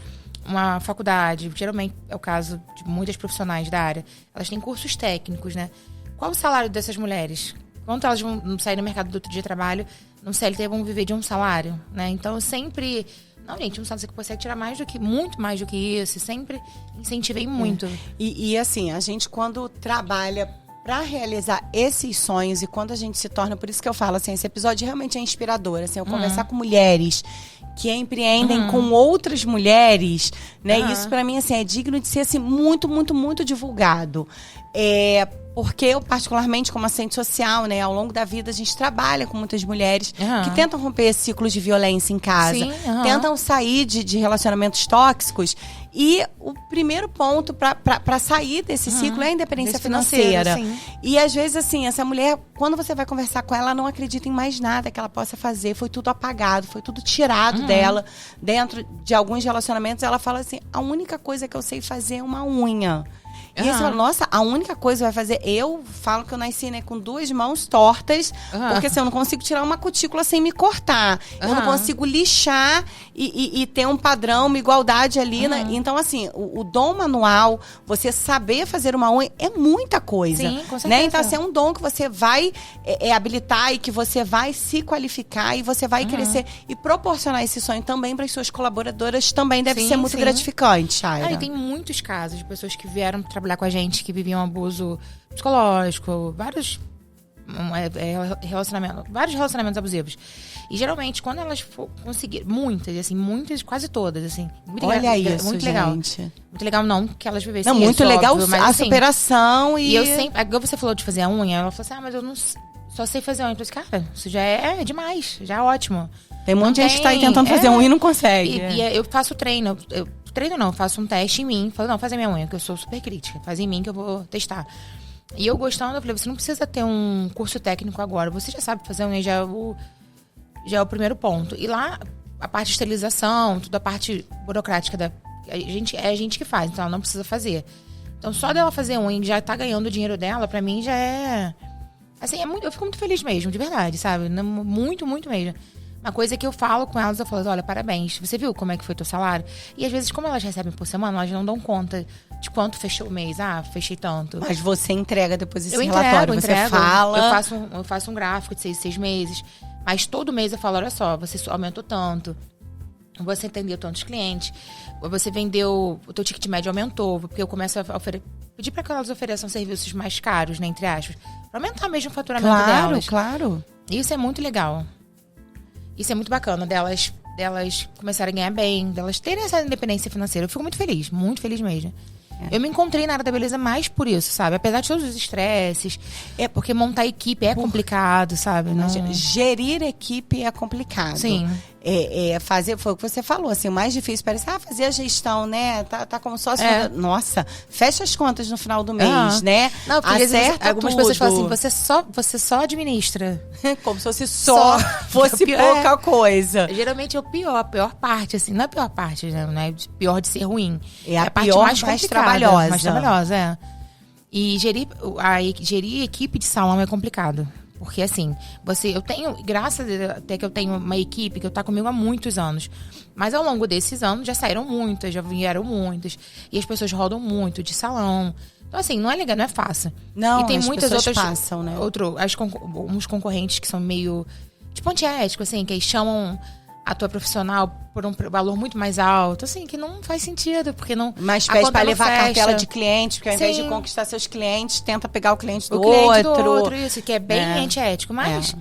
[SPEAKER 2] uma faculdade, geralmente é o caso de muitas profissionais da área, elas têm cursos técnicos, né? Qual o salário dessas mulheres? Quanto elas vão sair no mercado de trabalho, no CLT, vão viver de um salário, né? Então, eu sempre... Não, gente, um salário que você consegue tirar muito mais do que isso. Sempre incentivei muito.
[SPEAKER 1] E assim, a gente quando trabalha para realizar esses sonhos e quando a gente se torna... Por isso que eu falo, assim, esse episódio realmente é inspirador. Assim, eu conversar com mulheres que empreendem com outras mulheres, né? Isso para mim, assim, é digno de ser, assim, muito, muito, muito divulgado. Porque eu, particularmente, como assistente social, né, ao longo da vida, a gente trabalha com muitas mulheres que tentam romper esse ciclo de violência em casa, tentam sair de relacionamentos tóxicos. E o primeiro ponto para sair desse ciclo é a independência financeira. E às vezes, assim, essa mulher, quando você vai conversar com ela, não acredita em mais nada que ela possa fazer. Foi tudo apagado, foi tudo tirado dela. Dentro de alguns relacionamentos, ela fala assim, a única coisa que eu sei fazer é uma unha. E aí você fala, nossa, a única coisa que vai fazer... Eu falo que eu nasci, né, com 2 mãos tortas, porque assim, eu não consigo tirar uma cutícula sem me cortar. Eu não consigo lixar e ter um padrão, uma igualdade ali. Né? Então, assim, o dom manual, você saber fazer uma unha, é muita coisa.
[SPEAKER 2] Sim, com certeza.
[SPEAKER 1] Né? Então, assim, é um dom que você vai habilitar e que você vai se qualificar e você vai crescer. E proporcionar esse sonho também para as suas colaboradoras também deve ser muito gratificante, Chaira.
[SPEAKER 2] E tem muitos casos de pessoas que vieram trabalhar com a gente, que viviam abuso psicológico, vários relacionamentos abusivos. E geralmente, quando elas conseguiram, muitas, quase todas, assim.
[SPEAKER 1] Olha isso,
[SPEAKER 2] muito
[SPEAKER 1] gente.
[SPEAKER 2] Legal. Muito legal não que elas vivessem
[SPEAKER 1] não, muito
[SPEAKER 2] isso,
[SPEAKER 1] legal
[SPEAKER 2] óbvio, mas,
[SPEAKER 1] a
[SPEAKER 2] assim,
[SPEAKER 1] superação e...
[SPEAKER 2] E eu sempre... Agora você falou de fazer a unha, ela falou assim, mas eu não só sei fazer a unha. Eu falei assim, cara, isso já é demais, já é ótimo.
[SPEAKER 1] Tem um monte de gente que tá aí tentando fazer unha e não consegue.
[SPEAKER 2] E eu faço treino, eu faço um teste em mim. Falo, não, faz a minha unha, que eu sou super crítica. Faz em mim que eu vou testar. E eu gostando, eu falei, você não precisa ter um curso técnico agora. Você já sabe fazer unha, já é o primeiro ponto. E lá, a parte de esterilização, toda a parte burocrática, é a gente que faz, então ela não precisa fazer. Então, só dela fazer unha e já tá ganhando o dinheiro dela, pra mim já é... Assim, eu fico muito feliz mesmo, de verdade, sabe? Muito, muito mesmo. Uma coisa que eu falo com elas, eu falo, olha, parabéns, você viu como é que foi teu salário? E às vezes, como elas recebem por semana, elas não dão conta de quanto fechou o mês. Ah, fechei tanto.
[SPEAKER 1] Mas você entrega depois esse relatório, você fala...
[SPEAKER 2] Eu faço um gráfico de 6 meses, mas todo mês eu falo, olha só, você aumentou tanto, você atendeu tantos clientes, você vendeu, o teu ticket médio aumentou, porque eu começo a pedir para que elas ofereçam serviços mais caros, né, entre aspas, para aumentar mesmo o faturamento delas.
[SPEAKER 1] Claro.
[SPEAKER 2] Isso é muito legal. Isso é muito bacana, delas começarem a ganhar bem, delas terem essa independência financeira. Eu fico muito feliz mesmo. Eu me encontrei na área da beleza mais por isso, sabe? Apesar de todos os estresses. Porque montar equipe é complicado, sabe? Não...
[SPEAKER 1] Gerir equipe é complicado.
[SPEAKER 2] Sim.
[SPEAKER 1] Fazer, foi o que você falou, assim, o mais difícil parece, fazer a gestão, né? Tá como sócio. Nossa, fecha as contas no final do mês, né?
[SPEAKER 2] Não, porque algumas pessoas falam assim, você só administra.
[SPEAKER 1] Como se fosse pouca coisa.
[SPEAKER 2] Geralmente é a pior parte, assim. Não é a pior parte, né? Não é pior de ser ruim.
[SPEAKER 1] É a parte mais trabalhosa.
[SPEAKER 2] Mais trabalhosa, E gerir equipe de salão é complicado. Porque, assim, eu tenho, graças até que eu tenho uma equipe que tá comigo há muitos anos. Mas ao longo desses anos já saíram muitas, já vieram muitas. E as pessoas rodam muito de salão. Então, assim, não é legal, não é fácil.
[SPEAKER 1] Não,
[SPEAKER 2] e tem muitas outras
[SPEAKER 1] passam, né?
[SPEAKER 2] Uns concorrentes que são meio, tipo, antiéticos, assim, que aí chamam a tua profissional por um valor muito mais alto, assim, que não faz sentido, porque não...
[SPEAKER 1] Mas pede pra levar a cartela de clientes, porque ao invés de conquistar seus clientes, tenta pegar o cliente do outro.
[SPEAKER 2] Isso, que é bem antiético, mas...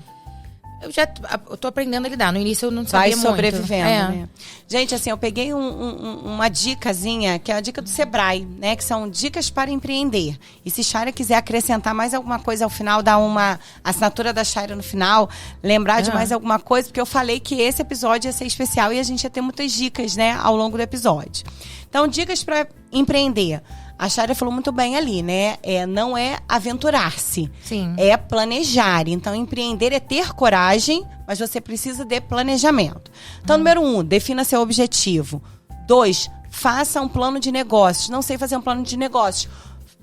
[SPEAKER 2] Eu tô aprendendo a lidar. No início eu não sabia muito.
[SPEAKER 1] Vai sobrevivendo, né? Gente, assim, eu peguei uma dicasinha, que é a dica do Sebrae, né? Que são dicas para empreender. E se Shaira quiser acrescentar mais alguma coisa ao final, dar uma assinatura da Shaira no final, lembrar de mais alguma coisa, porque eu falei que esse episódio ia ser especial e a gente ia ter muitas dicas, né? Ao longo do episódio. Então, dicas para empreender. A Shaira falou muito bem ali, né? Não é aventurar-se.
[SPEAKER 2] Sim.
[SPEAKER 1] É planejar. Então, empreender é ter coragem, mas você precisa de planejamento. Então, número 1, defina seu objetivo. 2, faça um plano de negócios. Não sei fazer um plano de negócios.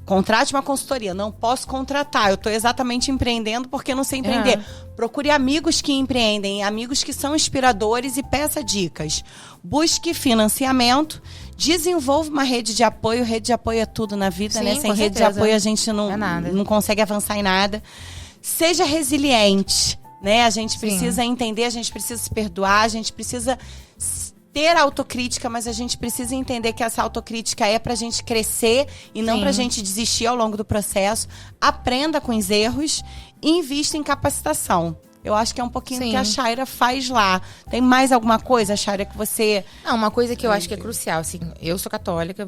[SPEAKER 1] Contrate uma consultoria. Não posso contratar. Eu estou exatamente empreendendo porque não sei empreender. Procure amigos que empreendem, amigos que são inspiradores e peça dicas. Busque financiamento. Desenvolva uma rede de apoio. Rede de apoio é tudo na vida, né? Sem rede de apoio a gente não consegue avançar em nada. Seja resiliente, né? A gente precisa entender, a gente precisa se perdoar, a gente precisa ter autocrítica, mas a gente precisa entender que essa autocrítica é pra gente crescer e não pra gente desistir ao longo do processo. Aprenda com os erros e invista em capacitação. Eu acho que é um pouquinho do que a Shaira faz lá. Tem mais alguma coisa, Shaira, que você...
[SPEAKER 2] Não, uma coisa que eu acho que é crucial, assim, eu sou católica,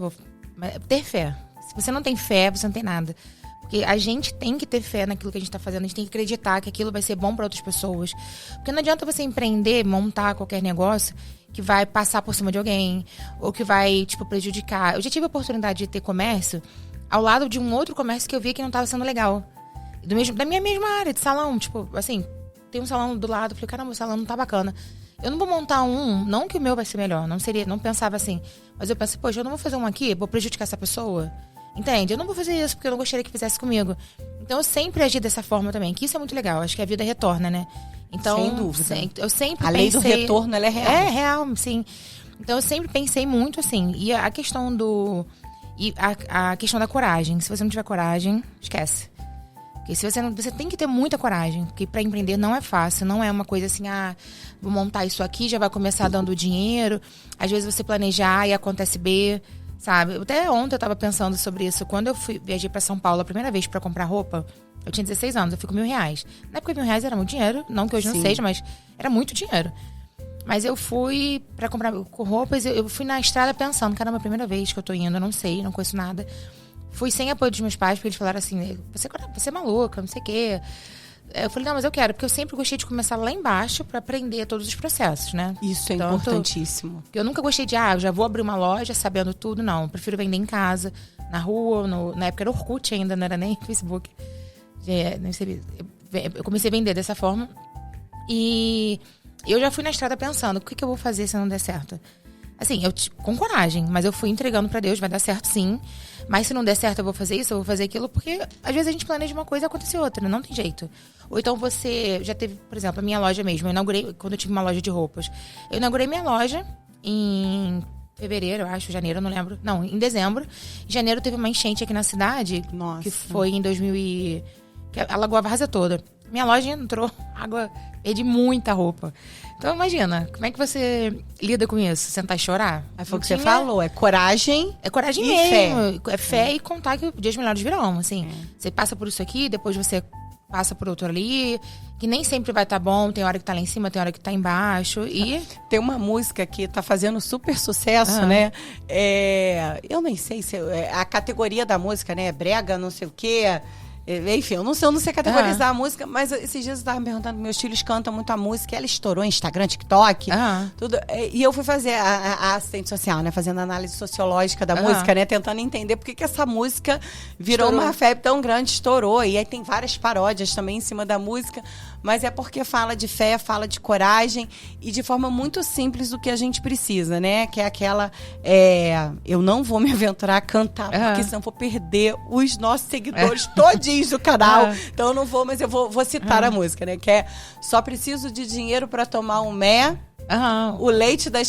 [SPEAKER 2] ter fé. Se você não tem fé, você não tem nada. Porque a gente tem que ter fé naquilo que a gente tá fazendo, a gente tem que acreditar que aquilo vai ser bom para outras pessoas. Porque não adianta você empreender, montar qualquer negócio que vai passar por cima de alguém, ou que vai, tipo, prejudicar. Eu já tive a oportunidade de ter comércio ao lado de um outro comércio que eu via que não tava sendo legal. Da minha mesma área, de salão, tipo, assim... Tem um salão do lado, eu falei, caramba, o salão não tá bacana. Eu não vou montar não que o meu vai ser melhor, não pensava assim. Mas eu pensei, poxa, eu não vou fazer um aqui, vou prejudicar essa pessoa. Entende? Eu não vou fazer isso, porque eu não gostaria que fizesse comigo. Então, eu sempre agi dessa forma também, que isso é muito legal. Acho que a vida retorna, né? Então,
[SPEAKER 1] sem dúvida.
[SPEAKER 2] Eu sempre
[SPEAKER 1] pensei... A lei do retorno, ela é real.
[SPEAKER 2] É real, sim. Então, eu sempre pensei muito assim. E a questão a questão da coragem. Se você não tiver coragem, esquece. Porque você tem que ter muita coragem, porque para empreender não é fácil, não é uma coisa assim, vou montar isso aqui, já vai começar dando dinheiro. Às vezes você planejar e acontece B, sabe? Até ontem eu tava pensando sobre isso. Quando eu viajei para São Paulo a primeira vez para comprar roupa, eu tinha 16 anos, eu fui com R$1.000. Na época R$1.000 era muito dinheiro, não que hoje não seja, mas era muito dinheiro. Mas eu fui para comprar roupas, eu fui na estrada pensando, caramba, a primeira vez que eu tô indo, eu não sei, não conheço nada. Fui sem apoio dos meus pais, porque eles falaram assim, você é maluca, não sei o quê. Eu falei, não, mas eu quero, porque eu sempre gostei de começar lá embaixo para aprender todos os processos, né?
[SPEAKER 1] Isso é importantíssimo.
[SPEAKER 2] Eu nunca gostei de, eu já vou abrir uma loja sabendo tudo, não. Eu prefiro vender em casa, na rua, na época era Orkut ainda, não era nem Facebook. Eu comecei a vender dessa forma. E eu já fui na estrada pensando, o que eu vou fazer se não der certo? Assim, com coragem, mas eu fui entregando pra Deus, vai dar certo sim. Mas se não der certo, eu vou fazer isso, eu vou fazer aquilo, porque às vezes a gente planeja uma coisa e acontece outra, não tem jeito. Ou então você já teve, por exemplo, a minha loja mesmo, eu inaugurei, quando eu tive uma loja de roupas, eu inaugurei minha loja em fevereiro, eu acho, janeiro, eu não lembro. Não, em dezembro. Em janeiro teve uma enchente aqui na cidade, que foi em 2000 que alagou a várzea toda. Minha loja entrou, água, perdi muita roupa. Então, imagina, como é que você lida com isso? Sentar e chorar?
[SPEAKER 1] Foi o que você falou, é coragem.
[SPEAKER 2] É coragem
[SPEAKER 1] e
[SPEAKER 2] mesmo. É fé e contar que dias melhores virão, assim. Você passa por isso aqui, depois você passa por outro ali, que nem sempre vai estar bom, tem hora que tá lá em cima, tem hora que tá embaixo, e...
[SPEAKER 1] Tem uma música que tá fazendo super sucesso, né? Eu nem sei se... A categoria da música, né? Brega, não sei o quê... Enfim, eu não sei categorizar a música, mas esses dias eu estava me perguntando, meus filhos cantam muito a música, ela estourou em Instagram, TikTok, tudo. E eu fui fazer a assistente social, né? Fazendo análise sociológica da música, né? Tentando entender por que essa música virou uma febre tão grande, estourou. E aí tem várias paródias também em cima da música, mas é porque fala de fé, fala de coragem e de forma muito simples do que a gente precisa, né? Que é aquela... eu não vou me aventurar a cantar, porque senão vou perder os nossos seguidores todinhos do canal. Então eu não vou, mas eu vou citar a música, né? Que é: só preciso de dinheiro para tomar um mé,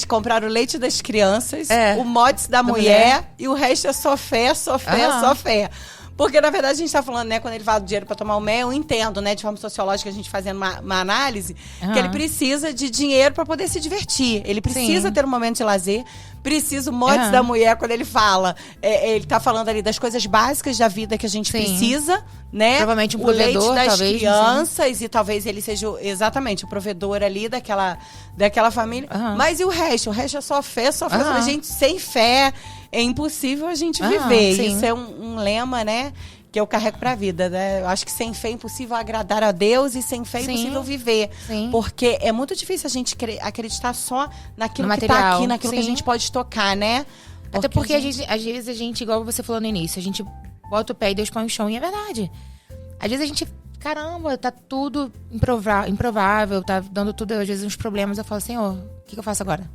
[SPEAKER 1] comprar o leite das crianças, o mods da mulher e o resto é só fé, só fé, só fé. Porque, na verdade, a gente tá falando, né, quando ele fala do dinheiro para tomar o mel, eu entendo, né, de forma sociológica, a gente fazendo uma análise, que ele precisa de dinheiro para poder se divertir. Ele precisa ter um momento de lazer, precisa o mods da mulher, quando ele fala, ele tá falando ali das coisas básicas da vida que a gente precisa, né?
[SPEAKER 2] Provavelmente um
[SPEAKER 1] o leite
[SPEAKER 2] provedor,
[SPEAKER 1] das
[SPEAKER 2] talvez,
[SPEAKER 1] crianças, e talvez ele seja, exatamente, o provedor ali daquela família. Mas e o resto? O resto é só fé, só fé. A gente sem fé... É impossível a gente viver. Isso é um lema, né? Que eu carrego pra vida, né? Eu acho que sem fé é impossível agradar a Deus e sem fé é impossível viver. Porque é muito difícil a gente acreditar só naquilo que tá aqui, naquilo que a gente pode tocar, né?
[SPEAKER 2] Até porque às vezes a gente, igual você falou no início, a gente bota o pé e Deus põe o chão, e é verdade. Às vezes a gente, caramba, tá tudo improvável, tá dando tudo, às vezes, uns problemas. Eu falo, Senhor, o que eu faço agora?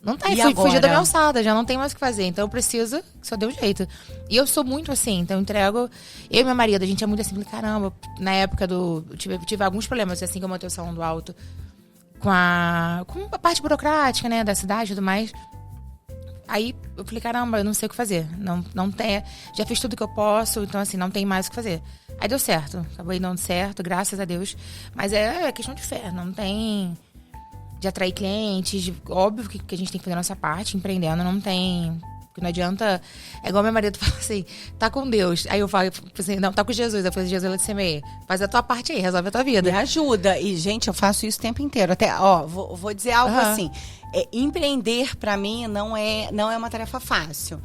[SPEAKER 2] Não tá, fugiu da minha alçada, já não tem mais o que fazer. Então eu preciso, só deu um jeito. E eu sou muito assim, então eu entrego. Eu e meu marido, a gente é muito assim, caramba, na época do. Tive alguns problemas, assim, que eu montei o salão do alto com a parte burocrática, né, da cidade e tudo mais. Aí eu falei, caramba, eu não sei o que fazer. Não tem. Já fiz tudo que eu posso, então assim, não tem mais o que fazer. Aí deu certo. Acabou dando certo, graças a Deus. Mas é questão de fé, não tem. De atrair clientes, óbvio que a gente tem que fazer a nossa parte, empreendendo, não tem... Porque não adianta... É igual meu marido fala assim, tá com Deus. Aí eu falo assim, não, tá com Jesus. Eu falei, Jesus, ela disse, faz a tua parte aí, resolve a tua vida.
[SPEAKER 1] Me ajuda. E, gente, eu faço isso o tempo inteiro. Até, vou dizer algo assim. Empreender, pra mim, não é uma tarefa fácil.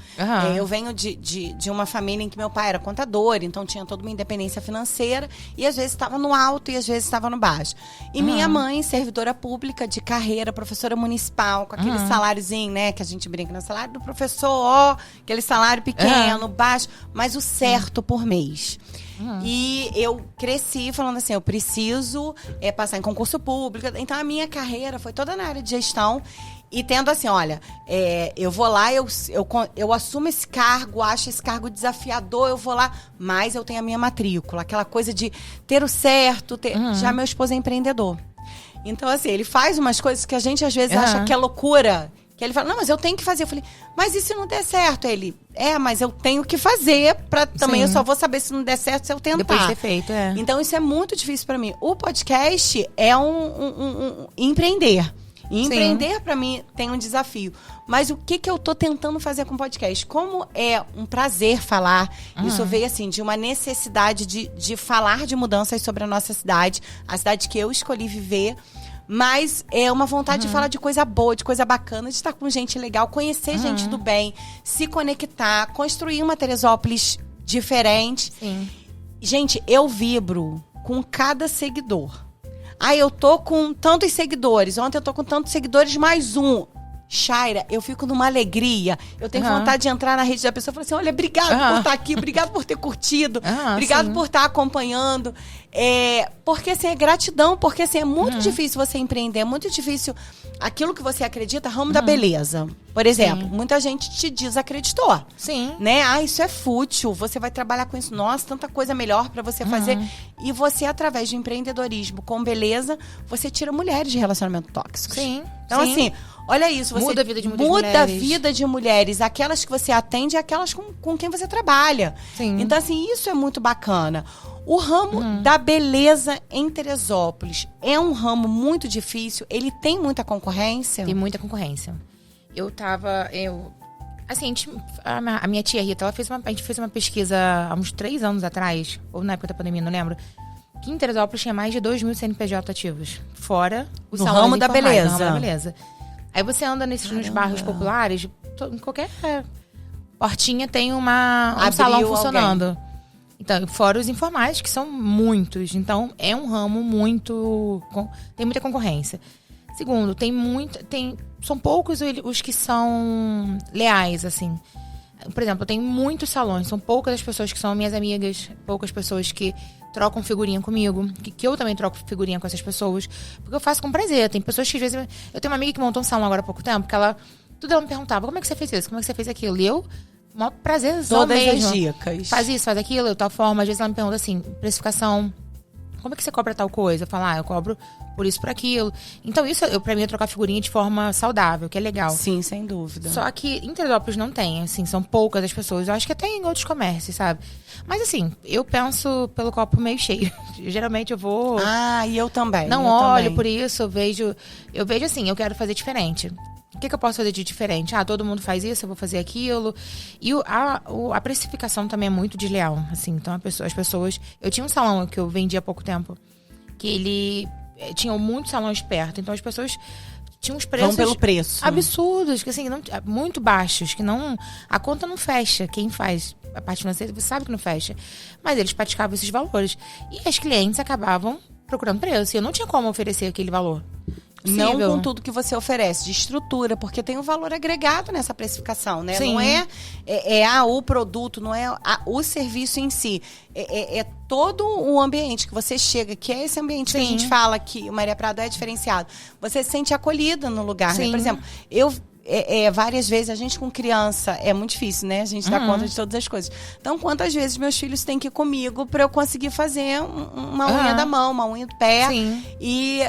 [SPEAKER 1] Eu venho de uma família em que meu pai era contador, então tinha toda uma independência financeira, e às vezes estava no alto e às vezes estava no baixo. E minha mãe, servidora pública de carreira, professora municipal, com aquele saláriozinho, né, que a gente brinca no salário do professor, aquele salário pequeno, baixo, mas o certo por mês. E eu cresci falando assim, eu preciso passar em concurso público. Então a minha carreira foi toda na área de gestão. E tendo assim, olha, eu vou lá, eu assumo esse cargo, acho esse cargo desafiador, eu vou lá, mas eu tenho a minha matrícula. Aquela coisa de ter o certo. Já meu esposo é empreendedor. Então assim, ele faz umas coisas que a gente às vezes acha que é loucura. Que ele fala, não, mas eu tenho que fazer. Eu falei, mas e se não der certo? Ele, mas eu tenho que fazer pra também, eu só vou saber se não der certo se eu tentar.
[SPEAKER 2] Depois de ter feito,
[SPEAKER 1] Então isso é muito difícil pra mim. O podcast é um empreender. E empreender, pra mim, tem um desafio. Mas o que eu tô tentando fazer com o podcast? Como é um prazer falar, isso veio, assim, de uma necessidade de falar de mudanças sobre a nossa cidade, a cidade que eu escolhi viver. Mas é uma vontade de falar de coisa boa, de coisa bacana, de estar com gente legal, conhecer gente do bem, se conectar, construir uma Teresópolis diferente. Gente, eu vibro com cada seguidor. Eu tô com tantos seguidores. Ontem eu tô com tantos seguidores, mais um. Shaira, eu fico numa alegria. Eu tenho vontade de entrar na rede da pessoa e falar assim, olha, obrigado por estar aqui, obrigado por ter curtido, obrigado por estar acompanhando. Porque assim, é gratidão, porque assim, é muito difícil você empreender, é muito difícil aquilo que você acredita, ramo da beleza. Por exemplo, muita gente te desacreditou. Né? Isso é fútil, você vai trabalhar com isso. Nossa, tanta coisa melhor pra você fazer. E você, através do empreendedorismo com beleza, você tira mulheres de relacionamento tóxicos. Então, assim, olha isso. Você
[SPEAKER 2] muda a vida de muitas
[SPEAKER 1] mulheres.
[SPEAKER 2] Muda a
[SPEAKER 1] vida de mulheres. Aquelas que você atende e aquelas com quem você trabalha. Então, assim, isso é muito bacana. O ramo da beleza em Teresópolis é um ramo muito difícil. Ele tem muita concorrência?
[SPEAKER 2] Tem muita concorrência. Assim, a minha tia Rita, a gente fez uma pesquisa há uns 3 anos atrás, ou na época da pandemia, não lembro. que em Teresópolis tinha mais de 2.000 CNPJ ativos. Fora o
[SPEAKER 1] No
[SPEAKER 2] salão
[SPEAKER 1] ramo da beleza.
[SPEAKER 2] No ramo da beleza. Aí você anda nos bairros populares, em qualquer portinha tem um salão funcionando. Então, fora os informais, que são muitos. Então, é um ramo tem muita concorrência. Segundo, são poucos os que são leais, assim. Por exemplo, eu tenho muitos salões, são poucas as pessoas que são minhas amigas, poucas pessoas que trocam figurinha comigo, que eu também troco figurinha com essas pessoas, porque eu faço com prazer. Tem pessoas que às vezes... Eu tenho uma amiga que montou um salão agora há pouco tempo, que tudo ela me perguntava, como é que você fez isso? Como é que você fez aquilo? E eu, maior prazer,
[SPEAKER 1] todas
[SPEAKER 2] mesmo.
[SPEAKER 1] as dicas.
[SPEAKER 2] Faz isso, faz aquilo, de tal forma. Às vezes ela me pergunta assim, precificação, como é que você cobra tal coisa? Eu falo, eu cobro por isso, por aquilo. Então isso, pra mim, é trocar figurinha de forma saudável, que é legal.
[SPEAKER 1] Sim, sem dúvida.
[SPEAKER 2] Só que em Teresópolis não tem, assim, são poucas as pessoas. Eu acho que até em outros comércios, sabe? Mas assim, eu penso pelo copo meio cheio. Geralmente eu vou...
[SPEAKER 1] E eu também.
[SPEAKER 2] Não olho por isso, eu vejo assim, eu quero fazer diferente. O que eu posso fazer de diferente? Todo mundo faz isso, eu vou fazer aquilo. E a precificação também é muito desleal, assim. Então, as pessoas... Eu tinha um salão que eu vendi há pouco tempo, que ele... Tinham muitos salões perto. Então, as pessoas tinham uns preços...
[SPEAKER 1] Vão pelo preço.
[SPEAKER 2] Absurdos, que assim, muito baixos, que não... A conta não fecha. Quem faz a parte financeira, você sabe que não fecha. Mas eles praticavam esses valores. E as clientes acabavam procurando preço. E eu não tinha como oferecer aquele valor.
[SPEAKER 1] Não com tudo que você oferece, de estrutura, porque tem um valor agregado nessa precificação, né?
[SPEAKER 2] Sim.
[SPEAKER 1] Não é o produto, não é o serviço em si. É todo o ambiente que você chega, que é esse ambiente que a gente fala que o Maria Prado é diferenciado. Você se sente acolhida no lugar, né? Por exemplo, várias vezes, a gente com criança, é muito difícil, né? A gente dá conta de todas as coisas. Então, quantas vezes meus filhos têm que ir comigo para eu conseguir fazer uma unha da mão, uma unha do pé.
[SPEAKER 2] Sim.
[SPEAKER 1] E...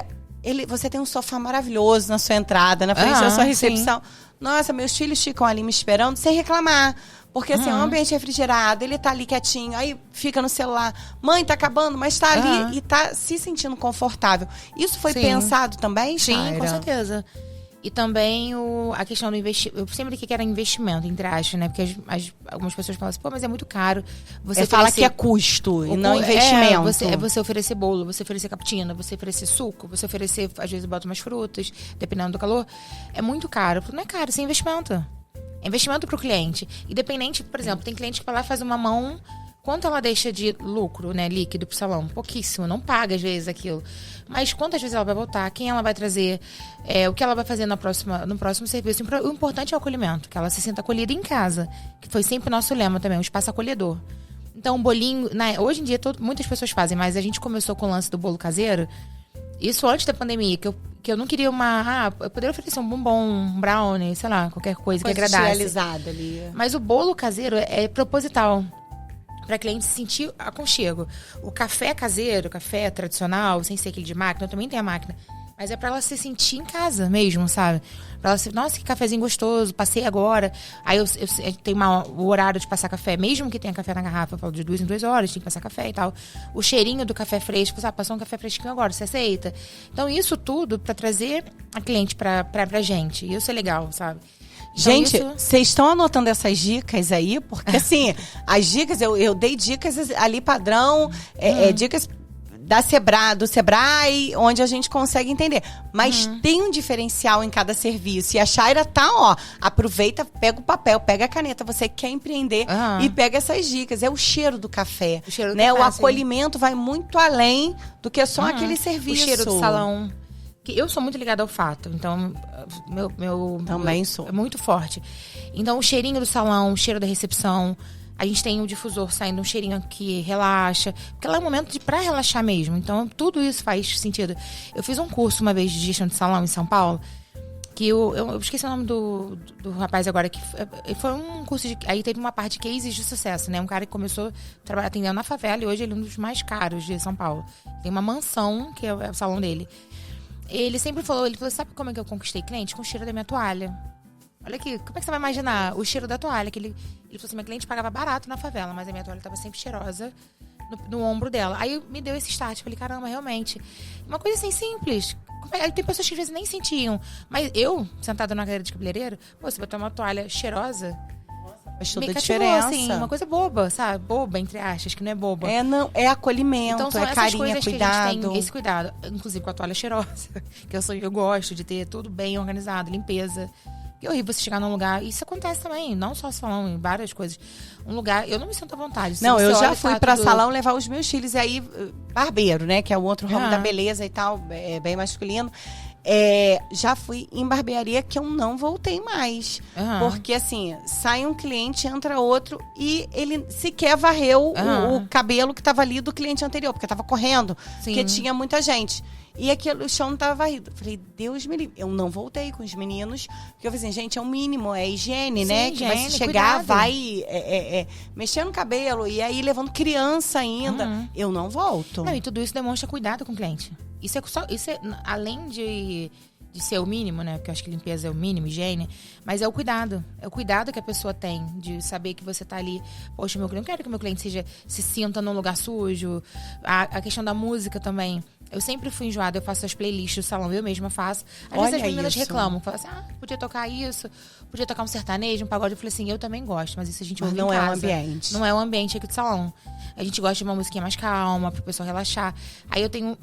[SPEAKER 1] você tem um sofá maravilhoso na sua entrada, na frente da sua recepção. Sim. Nossa, meus filhos ficam ali me esperando sem reclamar. Porque, assim, é um ambiente refrigerado, ele tá ali quietinho, aí fica no celular. Mãe, tá acabando, mas tá ali e tá se sentindo confortável. Isso foi pensado também, Chaira?
[SPEAKER 2] Sim, com certeza. E também a questão do investimento. Eu sempre que era investimento, entre aspas, né? Porque algumas pessoas falam assim, pô, mas é muito caro. Você
[SPEAKER 1] fala que é custo e não investimento.
[SPEAKER 2] Você oferecer bolo, você oferecer cappuccino, você oferecer suco, você oferecer, às vezes, bota umas frutas, dependendo do calor. É muito caro. Não é caro, isso é investimento. É investimento pro cliente. Independente, por exemplo, tem cliente que vai lá e faz uma mão... Quanto ela deixa de lucro, né, líquido pro salão? Pouquíssimo, não paga às vezes aquilo. Mas quantas vezes ela vai voltar? Quem ela vai trazer? O que ela vai fazer no próximo serviço? O importante é o acolhimento, que ela se sinta acolhida em casa. Que foi sempre o nosso lema também, um espaço acolhedor. Então, um bolinho... hoje em dia, muitas pessoas fazem, mas a gente começou com o lance do bolo caseiro. Isso antes da pandemia, que eu não queria eu poderia oferecer um bombom, um brownie, sei lá, qualquer coisa que agradasse.
[SPEAKER 1] Ali.
[SPEAKER 2] Mas o bolo caseiro é proposital. Para cliente se sentir aconchego. O café caseiro, o café tradicional, sem ser aquele de máquina, eu também tenho a máquina. Mas é para ela se sentir em casa mesmo, sabe? Pra ela se, nossa, que cafezinho gostoso, passei agora. Aí eu tenho o horário de passar café, mesmo que tenha café na garrafa, eu falo de 2 em 2 horas, tem que passar café e tal. O cheirinho do café fresco, sabe? Passou um café fresquinho agora, você aceita? Então isso tudo para trazer a cliente pra gente. E isso é legal, sabe?
[SPEAKER 1] Gente,
[SPEAKER 2] então,
[SPEAKER 1] vocês estão anotando essas dicas aí? Porque, assim, as dicas, eu dei dicas ali padrão, dicas do Sebrae, onde a gente consegue entender. Mas tem um diferencial em cada serviço. E a Chaira tá, aproveita, pega o papel, pega a caneta. Você quer empreender e pega essas dicas. É o cheiro do café. O acolhimento vai muito além do que só aquele serviço.
[SPEAKER 2] O cheiro do salão. Que eu sou muito ligada ao olfato, então
[SPEAKER 1] também sou.
[SPEAKER 2] É muito forte. Então o cheirinho do salão, o cheiro da recepção, a gente tem o difusor saindo um cheirinho que relaxa, porque lá é um momento pra relaxar mesmo. Então tudo isso faz sentido. Eu fiz um curso uma vez de gestão de salão em São Paulo, que eu esqueci o nome do rapaz agora, que foi um curso aí teve uma parte de cases de sucesso, né? Um cara que começou a trabalhar atendendo na favela e hoje ele é um dos mais caros de São Paulo. Tem uma mansão, que é o salão dele. Ele sempre falou, sabe como é que eu conquistei cliente? Com o cheiro da minha toalha. Olha aqui, como é que você vai imaginar o cheiro da toalha? Que ele falou assim, minha cliente pagava barato na favela, mas a minha toalha estava sempre cheirosa no ombro dela. Aí me deu esse start, falei, caramba, realmente. Uma coisa assim, simples. Tem pessoas que às vezes nem sentiam. Mas eu, sentada na cadeira de cabeleireiro, você botar uma toalha cheirosa,
[SPEAKER 1] Faz toda
[SPEAKER 2] me
[SPEAKER 1] a
[SPEAKER 2] cativou,
[SPEAKER 1] diferença.
[SPEAKER 2] assim, uma coisa boba, sabe? Boba, entre aspas, que não é boba.
[SPEAKER 1] Não, é acolhimento,
[SPEAKER 2] Então são
[SPEAKER 1] é
[SPEAKER 2] essas
[SPEAKER 1] carinho, é
[SPEAKER 2] coisas
[SPEAKER 1] cuidado.
[SPEAKER 2] que a gente tem esse cuidado. Inclusive com a toalha cheirosa. Que eu gosto de ter tudo bem organizado, limpeza. E é horrível você chegar num lugar. Isso acontece também, não só salão, em várias coisas. Um lugar, eu não me sinto à vontade.
[SPEAKER 1] Não, eu já
[SPEAKER 2] olha,
[SPEAKER 1] fui
[SPEAKER 2] tá
[SPEAKER 1] pra
[SPEAKER 2] tudo...
[SPEAKER 1] salão levar os meus filhos. E aí, barbeiro, né? Que é o outro ramo da beleza e tal, é bem masculino. Já fui em barbearia que eu não voltei mais. Porque, assim, sai um cliente, entra outro e ele sequer varreu o cabelo que tava ali do cliente anterior, porque tava correndo, porque tinha muita gente. E aquele, o chão não tava varrido. Falei, Deus me livre. Eu não voltei com os meninos, porque eu falei assim, gente, é o mínimo, é higiene, né? Que vai se chegar,
[SPEAKER 2] cuidado.
[SPEAKER 1] Vai mexer no cabelo e aí levando criança ainda. Eu não volto.
[SPEAKER 2] Não, e tudo isso demonstra cuidado com o cliente. Isso é além de ser o mínimo, né? Porque eu acho que limpeza é o mínimo, higiene. Mas é o cuidado. É o cuidado que a pessoa tem de saber que você tá ali. Poxa, eu não quero que o meu cliente se sinta num lugar sujo. A questão da música também. Eu sempre fui enjoada, eu faço as playlists do salão, eu mesma faço. Às vezes as meninas reclamam, falam assim, podia tocar isso, podia tocar um sertanejo, um pagode. Eu falei assim, eu também gosto, mas isso a gente ouve em casa.
[SPEAKER 1] Não é o ambiente.
[SPEAKER 2] Não é o ambiente aqui do salão. A gente gosta de uma musiquinha mais calma, pro pessoal relaxar. Aí eu tenho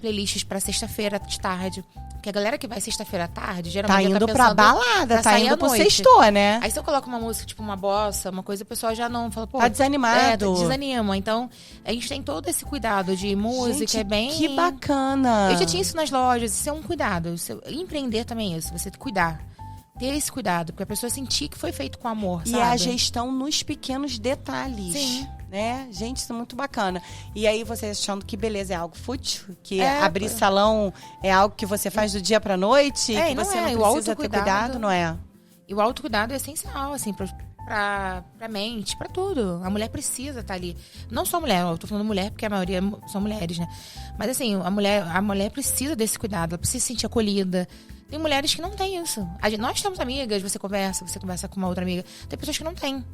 [SPEAKER 2] playlists pra sexta-feira de tarde. Porque a galera que vai sexta-feira à tarde, geralmente
[SPEAKER 1] tá indo
[SPEAKER 2] tá
[SPEAKER 1] pra balada, tá indo pro sextou, né?
[SPEAKER 2] Aí se eu coloco uma música, tipo uma bossa, uma coisa, o pessoal já não fala, pô...
[SPEAKER 1] Tá desanimado.
[SPEAKER 2] Desanima. Então, a gente tem todo esse cuidado de música, gente, é bem...
[SPEAKER 1] que bacana!
[SPEAKER 2] Eu já tinha isso nas lojas, isso é um cuidado. Empreender também é isso, você cuidar. Ter esse cuidado, porque a pessoa sentir que foi feito com amor, sabe?
[SPEAKER 1] E a gestão nos pequenos detalhes.
[SPEAKER 2] Sim.
[SPEAKER 1] Né? Gente, isso é muito bacana. E aí você achando que beleza é algo fútil, que abrir salão é algo que você faz do dia pra noite, que você não precisa ter cuidado, não é?
[SPEAKER 2] E o autocuidado é essencial, assim, pra mente, pra tudo. A mulher precisa estar ali. Não só a mulher, eu tô falando mulher porque a maioria são mulheres, né? Mas assim, a mulher precisa desse cuidado, ela precisa se sentir acolhida. Tem mulheres que não têm isso. Nós temos amigas, você conversa com uma outra amiga. Tem pessoas que não têm.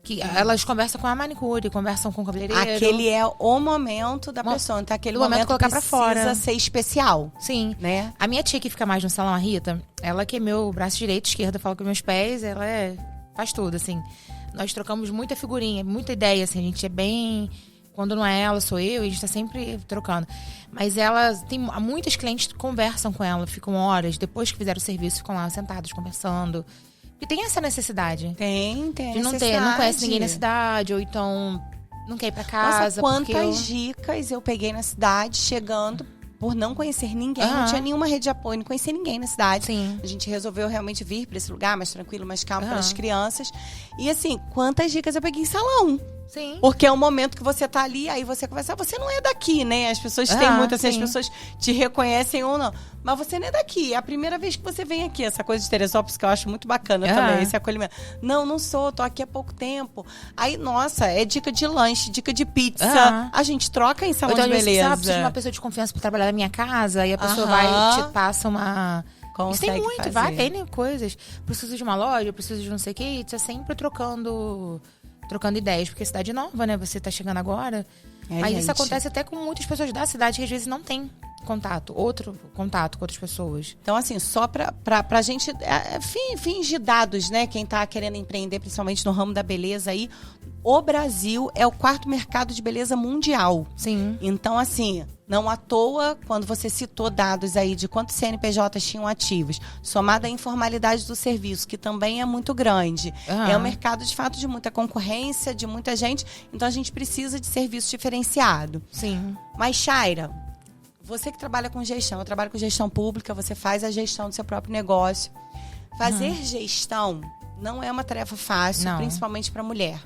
[SPEAKER 2] Que elas conversam com a manicure, conversam com o cabeleireiro.
[SPEAKER 1] Aquele é o momento da pessoa. Então, aquele momento
[SPEAKER 2] colocar
[SPEAKER 1] precisa
[SPEAKER 2] pra fora.
[SPEAKER 1] ser especial.
[SPEAKER 2] Sim.
[SPEAKER 1] Né?
[SPEAKER 2] A minha tia que fica mais no salão, a Rita, ela que é meu braço direito, esquerdo, fala com meus pés, ela faz tudo, assim. Nós trocamos muita figurinha, muita ideia, assim. A gente é bem... Quando não é ela, sou eu, e a gente tá sempre trocando. Mas ela tem muitas clientes que conversam com ela, ficam horas, depois que fizeram o serviço, ficam lá sentados, conversando. Porque tem essa necessidade.
[SPEAKER 1] Tem
[SPEAKER 2] de não conhece ninguém na cidade, ou então não quer ir pra casa.
[SPEAKER 1] Nossa, quantas dicas eu peguei na cidade, chegando, por não conhecer ninguém. Não tinha nenhuma rede de apoio, não conhecia ninguém na cidade.
[SPEAKER 2] Sim.
[SPEAKER 1] A gente resolveu realmente vir pra esse lugar mais tranquilo, mais calmo para as crianças. E assim, quantas dicas eu peguei em salão.
[SPEAKER 2] Sim.
[SPEAKER 1] Porque é o momento que você tá ali, aí você conversa, você não é daqui, né? As pessoas têm muito assim, as pessoas te reconhecem ou não. Mas você não é daqui. É a primeira vez que você vem aqui. Essa coisa de Teresópolis que eu acho muito bacana também, esse acolhimento. Não sou, tô aqui há pouco tempo. Aí, nossa, é dica de lanche, dica de pizza. A gente troca em salão de beleza.
[SPEAKER 2] Preciso de uma pessoa de confiança pra trabalhar na minha casa, e a pessoa vai e te passa uma...
[SPEAKER 1] Consegue
[SPEAKER 2] isso tem muito,
[SPEAKER 1] fazer.
[SPEAKER 2] N coisas. Preciso de uma loja, preciso de não sei o quê, e tá sempre trocando ideias, porque é cidade nova, né? Você tá chegando agora. Mas isso acontece até com muitas pessoas da cidade que às vezes não tem outro contato com outras pessoas.
[SPEAKER 1] Então, assim, só pra gente... fins de dados, né? Quem tá querendo empreender, principalmente no ramo da beleza aí, o Brasil é o 4º mercado de beleza mundial.
[SPEAKER 2] Sim.
[SPEAKER 1] Então, assim, não à toa, quando você citou dados aí de quantos CNPJs tinham ativos, somado à informalidade do serviço, que também é muito grande. É um mercado, de fato, de muita concorrência, de muita gente. Então, a gente precisa de serviço diferenciado.
[SPEAKER 2] Sim.
[SPEAKER 1] Mas, Chaira, você que trabalha com gestão, eu trabalho com gestão pública, você faz a gestão do seu próprio negócio. Fazer gestão não é uma tarefa fácil, principalmente para mulher.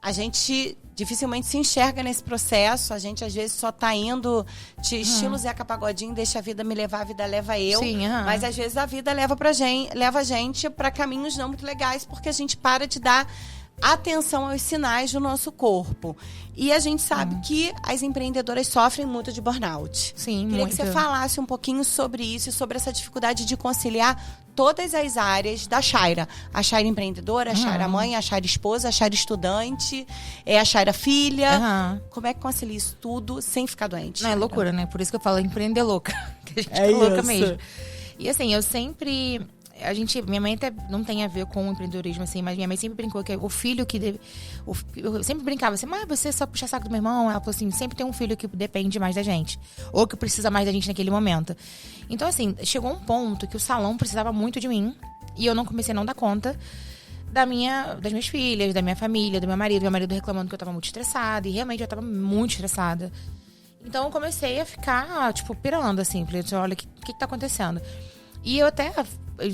[SPEAKER 1] A gente dificilmente se enxerga nesse processo. A gente, às vezes, só tá indo de estilo Zeca Pagodinho, deixa a vida me levar, a vida leva eu.
[SPEAKER 2] Sim,
[SPEAKER 1] Mas, às vezes, a vida leva a gente para caminhos não muito legais, porque a gente para de dar atenção aos sinais do nosso corpo. E a gente sabe que as empreendedoras sofrem muito de burnout.
[SPEAKER 2] Sim,
[SPEAKER 1] Queria que você falasse um pouquinho sobre isso e sobre essa dificuldade de conciliar todas as áreas da Chaira. A Chaira empreendedora, a Chaira mãe, a Chaira esposa, a Chaira estudante, a Chaira filha. Como é que concilia isso tudo sem ficar doente?
[SPEAKER 2] Não, é loucura, né? Por isso que eu falo empreender louca. Que a gente é louca mesmo. E assim, eu sempre... Minha mãe até não tem a ver com o empreendedorismo, assim, mas minha mãe sempre brincou que o filho que... eu sempre brincava assim, mas você só puxa saco do meu irmão? Ela falou assim, sempre tem um filho que depende mais da gente. Ou que precisa mais da gente naquele momento. Então, assim, chegou um ponto que o salão precisava muito de mim. E eu não comecei a não dar conta das minhas filhas, da minha família, do meu marido. Meu marido reclamando que eu tava muito estressada. E realmente eu tava muito estressada. Então eu comecei a ficar, tipo, pirando, assim. Falei, olha, o que tá acontecendo? E eu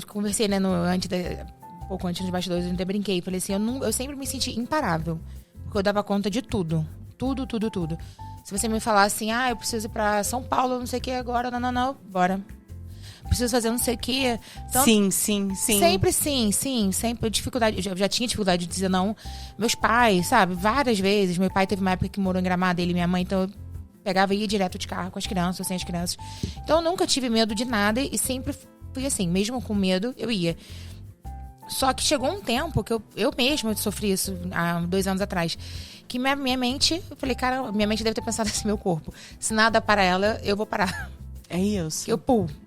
[SPEAKER 2] conversei, né, um pouco antes dos bastidores, eu até brinquei. Falei assim, eu sempre me senti imparável. Porque eu dava conta de tudo. Tudo, tudo, tudo. Se você me falar assim, eu preciso ir pra São Paulo, não sei o que agora, não, bora. Preciso fazer não sei o que. Então,
[SPEAKER 1] sim.
[SPEAKER 2] Sempre dificuldade. Eu já tinha dificuldade de dizer não. Meus pais, sabe? Várias vezes. Meu pai teve uma época que morou em Gramado, ele e minha mãe, então eu pegava e ia direto de carro com as crianças, ou sem as crianças. Então eu nunca tive medo de nada e sempre fui assim, mesmo com medo, eu ia. Só que chegou um tempo que eu mesma sofri isso há 2 anos atrás. Que minha mente, eu falei, cara, minha mente deve ter pensado assim, meu corpo. Se nada para ela, eu vou parar.
[SPEAKER 1] É isso.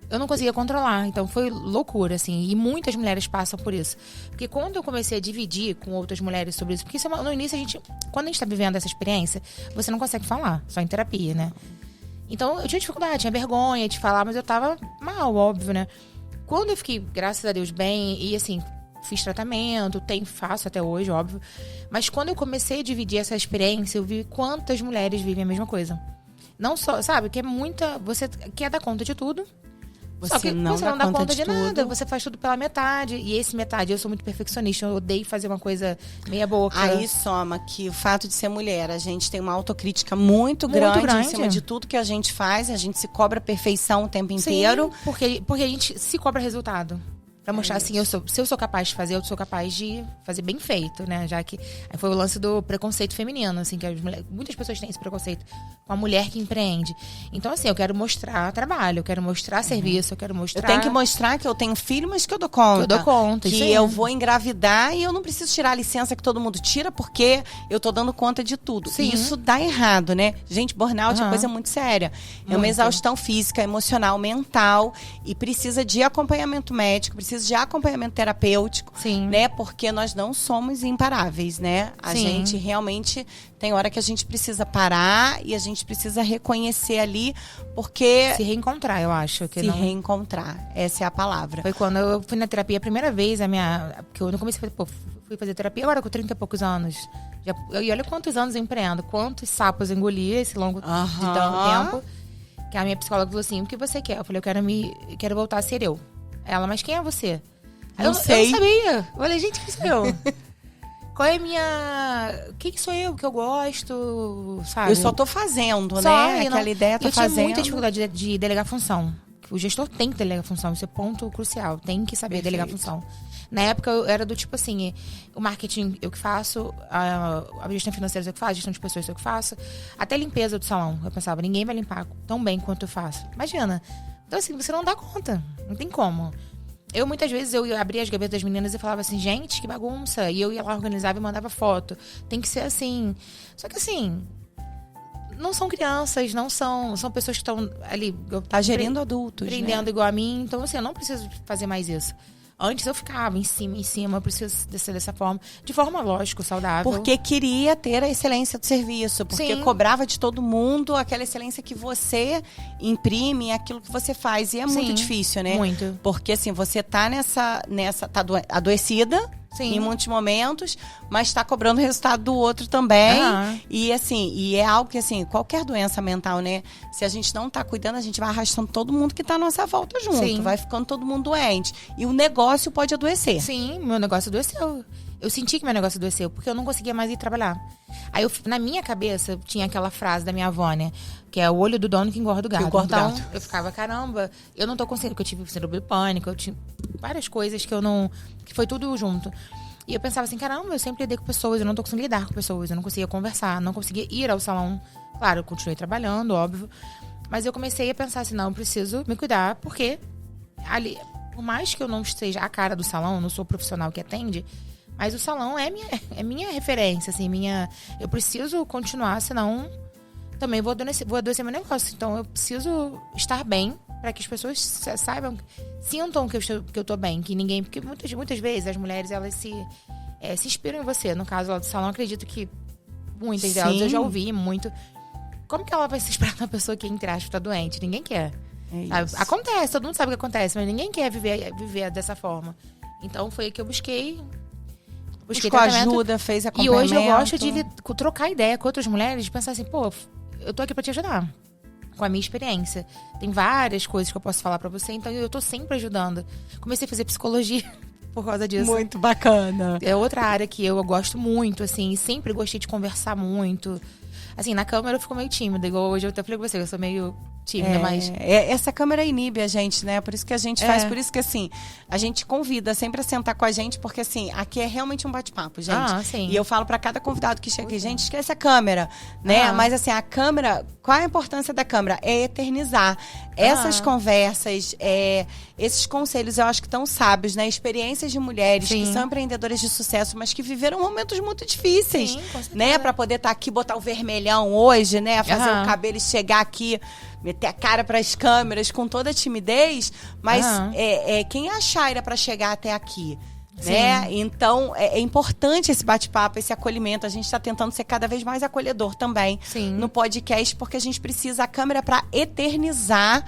[SPEAKER 2] Eu não conseguia controlar, então foi loucura, assim. E muitas mulheres passam por isso. Porque quando eu comecei a dividir com outras mulheres sobre isso, porque isso, no início quando a gente tá vivendo essa experiência, você não consegue falar, só em terapia, né? Então eu tinha dificuldade, tinha vergonha de falar, mas eu tava mal, óbvio, né? Quando eu fiquei, graças a Deus, bem, e assim, fiz tratamento, faço até hoje, óbvio. Mas quando eu comecei a dividir essa experiência, eu vi quantas mulheres vivem a mesma coisa. Não só, sabe, que é muita... Você quer dar conta de tudo. Só que você não dá conta de nada. Você faz tudo pela metade. E esse metade, eu sou muito perfeccionista. Eu odeio fazer uma coisa meia boca.
[SPEAKER 1] Aí soma que o fato de ser mulher, a gente tem uma autocrítica muito grande em cima de tudo que a gente faz. A gente se cobra perfeição o tempo inteiro.
[SPEAKER 2] Porque a gente se cobra resultado. Pra mostrar assim, se eu sou capaz de fazer, eu sou capaz de fazer bem feito, né? Já que aí foi o lance do preconceito feminino, assim, que muitas pessoas têm esse preconceito com a mulher que empreende. Então, assim, eu quero mostrar trabalho, eu quero mostrar serviço, eu quero mostrar...
[SPEAKER 1] Eu tenho que mostrar que eu tenho filho, mas que eu dou conta.
[SPEAKER 2] Que eu dou conta,
[SPEAKER 1] que eu vou engravidar e eu não preciso tirar a licença que todo mundo tira, porque eu tô dando conta de tudo.
[SPEAKER 2] Sim.
[SPEAKER 1] E isso dá errado, né? Gente, burnout é coisa muito séria. É uma exaustão física, emocional, mental, e precisa de acompanhamento médico, precisa de acompanhamento terapêutico, né? Porque nós não somos imparáveis, né? A gente realmente tem hora que a gente precisa parar e a gente precisa reconhecer ali, porque...
[SPEAKER 2] Se reencontrar, eu acho.
[SPEAKER 1] Reencontrar, essa é a palavra.
[SPEAKER 2] Foi quando eu fui na terapia a primeira vez, porque eu não comecei fui fazer terapia agora com 30 e poucos anos. E olha quantos anos eu empreendo, quantos sapos eu engoli esse longo de tempo. Que a minha psicóloga falou assim, o que você quer? Eu falei, eu quero voltar a ser eu. Ela, mas quem é você?
[SPEAKER 1] Eu não sei.
[SPEAKER 2] Eu não sabia. Eu falei, gente, quem sou eu? Qual é a minha... Quem sou eu? Que eu gosto, sabe?
[SPEAKER 1] Eu só tô fazendo, né? Aquela ideia, tô fazendo.
[SPEAKER 2] Eu tinha muita dificuldade de delegar função. O gestor tem que delegar função. Isso é ponto crucial. Tem que saber delegar função. Na época, eu era do tipo assim, o marketing eu que faço, a gestão financeira eu que faço, a gestão de pessoas eu que faço, até limpeza do salão. Eu pensava, ninguém vai limpar tão bem quanto eu faço. Imagina. Então, assim, você não dá conta. Não tem como. Muitas vezes, eu abria as gavetas das meninas e falava assim, gente, que bagunça. E eu ia lá, organizava e mandava foto. Tem que ser assim. Só que assim, não são crianças, não são pessoas que estão ali...
[SPEAKER 1] Tá gerindo adultos,
[SPEAKER 2] aprendendo,
[SPEAKER 1] né?
[SPEAKER 2] igual a mim. Então, assim, eu não preciso fazer mais isso. Antes eu ficava em cima, eu preciso descer dessa forma. De forma, lógico, saudável.
[SPEAKER 1] Porque queria ter a excelência do serviço. Porque cobrava de todo mundo aquela excelência que você imprime, aquilo que você faz. E é muito difícil, né?
[SPEAKER 2] Muito.
[SPEAKER 1] Porque, assim, você tá tá adoecida...
[SPEAKER 2] Sim.
[SPEAKER 1] Em muitos momentos, mas está cobrando o resultado do outro também. E assim, e é algo que, assim, qualquer doença mental, né? Se a gente não tá cuidando, a gente vai arrastando todo mundo que tá à nossa volta junto.
[SPEAKER 2] Sim.
[SPEAKER 1] Vai ficando todo mundo doente. E o negócio pode adoecer.
[SPEAKER 2] Sim, meu negócio adoeceu. Eu senti que meu negócio adoeceu, porque eu não conseguia mais ir trabalhar. Aí, na minha cabeça, tinha aquela frase da minha avó, né? Que é o olho do dono que engorda o gado. Então, eu ficava, caramba, eu não tô conseguindo, porque eu tive síndrome do pânico, eu tinha várias coisas que eu não... Que foi tudo junto. E eu pensava assim, caramba, eu sempre lidei com pessoas, eu não tô conseguindo lidar com pessoas, eu não conseguia conversar, não conseguia ir ao salão. Claro, eu continuei trabalhando, óbvio. Mas eu comecei a pensar assim, não, eu preciso me cuidar, porque ali, por mais que eu não esteja a cara do salão, eu não sou profissional que atende, mas o salão é minha referência, assim, eu preciso continuar, senão também vou adoecer meu negócio. Então, eu preciso estar bem para que as pessoas saibam, sintam que eu tô bem. Que ninguém... Porque muitas vezes as mulheres, elas se inspiram em você. No caso lá do salão, acredito que muitas delas eu já ouvi muito. Como que ela vai se inspirar numa pessoa que, entre aspas, tá doente? Ninguém quer. Acontece, todo mundo sabe o que acontece, mas ninguém quer viver dessa forma. Então, foi aí que eu busquei
[SPEAKER 1] Buscou ajuda, fez acompanhamento.
[SPEAKER 2] E hoje eu gosto de trocar ideia com outras mulheres, de pensar assim, pô, eu tô aqui pra te ajudar. Com a minha experiência. Tem várias coisas que eu posso falar pra você, então eu tô sempre ajudando. Comecei a fazer psicologia por causa disso.
[SPEAKER 1] Muito bacana.
[SPEAKER 2] É outra área que eu gosto muito, assim, e sempre gostei de conversar muito. Assim, na câmera eu fico meio tímida, igual hoje eu até falei com você, eu sou meio tímida, mas...
[SPEAKER 1] Essa câmera inibe a gente, né? Por isso que a gente faz, por isso que, assim, a gente convida sempre a sentar com a gente, porque, assim, aqui é realmente um bate-papo, gente.
[SPEAKER 2] Sim.
[SPEAKER 1] E eu falo pra cada convidado que chega aqui, gente, esquece a câmera, né? Mas, assim, a câmera, qual é a importância da câmera? É eternizar. Essas conversas, esses conselhos, eu acho que tão sábios, né? Experiências de mulheres que são empreendedoras de sucesso, mas que viveram momentos muito difíceis, né? Pra poder estar aqui, botar o vermelhão hoje, né? Fazer o cabelo e chegar aqui, meter a cara pras câmeras com toda a timidez, mas quem é a Chayra pra chegar até aqui? Né? Então, é importante esse bate-papo, esse acolhimento. A gente está tentando ser cada vez mais acolhedor também no podcast, porque a gente precisa a câmera para eternizar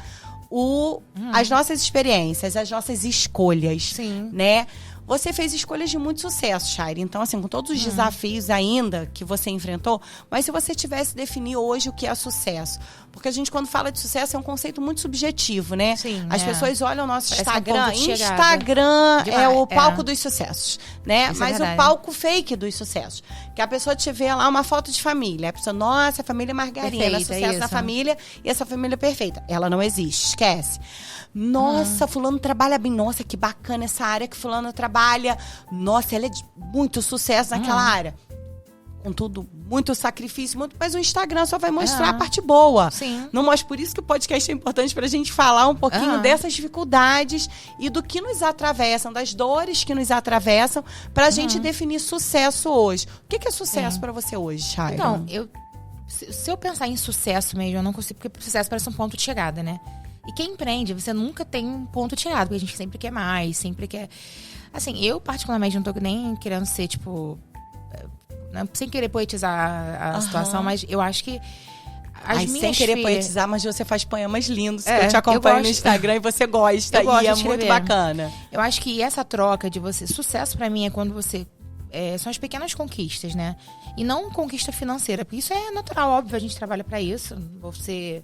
[SPEAKER 1] as nossas experiências, as nossas escolhas, né? Você fez escolhas de muito sucesso, Chayra. Então, assim, com todos os desafios ainda que você enfrentou, mas se você tivesse definir hoje o que é sucesso? Porque a gente, quando fala de sucesso, é um conceito muito subjetivo, né? As pessoas olham o nosso Instagram. Instagram é o palco dos sucessos, né?
[SPEAKER 2] Isso
[SPEAKER 1] mas o palco fake dos sucessos. Que a pessoa te vê lá uma foto de família. A pessoa, nossa, a família Margarina, sucesso na família e essa família é perfeita. Ela não existe, esquece. Nossa, fulano trabalha bem. Nossa, que bacana essa área que fulano trabalha. Nossa, ela é de muito sucesso naquela área. Contudo, muito sacrifício, mas o Instagram só vai mostrar a parte boa. Não mostra. Por isso que o podcast é importante pra gente falar um pouquinho dessas dificuldades e do que nos atravessam, das dores que nos atravessam, pra gente definir sucesso hoje. O que é sucesso pra você hoje, Chayra?
[SPEAKER 2] Então, se eu pensar em sucesso mesmo, eu não consigo, porque sucesso parece um ponto de chegada, né? E quem empreende, você nunca tem um ponto de chegada, porque a gente sempre quer mais, sempre quer... Assim, eu particularmente não tô nem querendo ser, tipo... sem querer poetizar a situação, mas eu acho que
[SPEAKER 1] sem querer poetizar, mas você faz poemas lindos. Eu te acompanho no Instagram e você gosta. E é muito bacana.
[SPEAKER 2] Eu acho que essa troca de você... Sucesso pra mim é quando você... são as pequenas conquistas, né? E não conquista financeira. Porque isso é natural, óbvio. A gente trabalha pra isso. Você...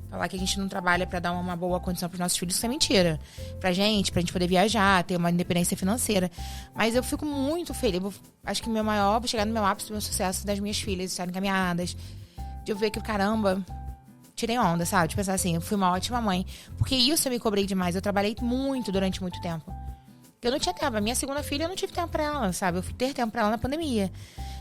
[SPEAKER 2] Falar que a gente não trabalha pra dar uma boa condição pros nossos filhos, isso é mentira. Pra gente poder viajar, ter uma independência financeira. Mas eu fico muito feliz. Acho que vou chegar no meu ápice do meu sucesso das minhas filhas estarem encaminhadas. De eu ver que, caramba, tirei onda, sabe? De pensar assim, eu fui uma ótima mãe. Porque isso eu me cobrei demais. Eu trabalhei muito durante muito tempo. Eu não tinha tempo. A minha segunda filha, eu não tive tempo pra ela, sabe? Eu fui ter tempo pra ela na pandemia.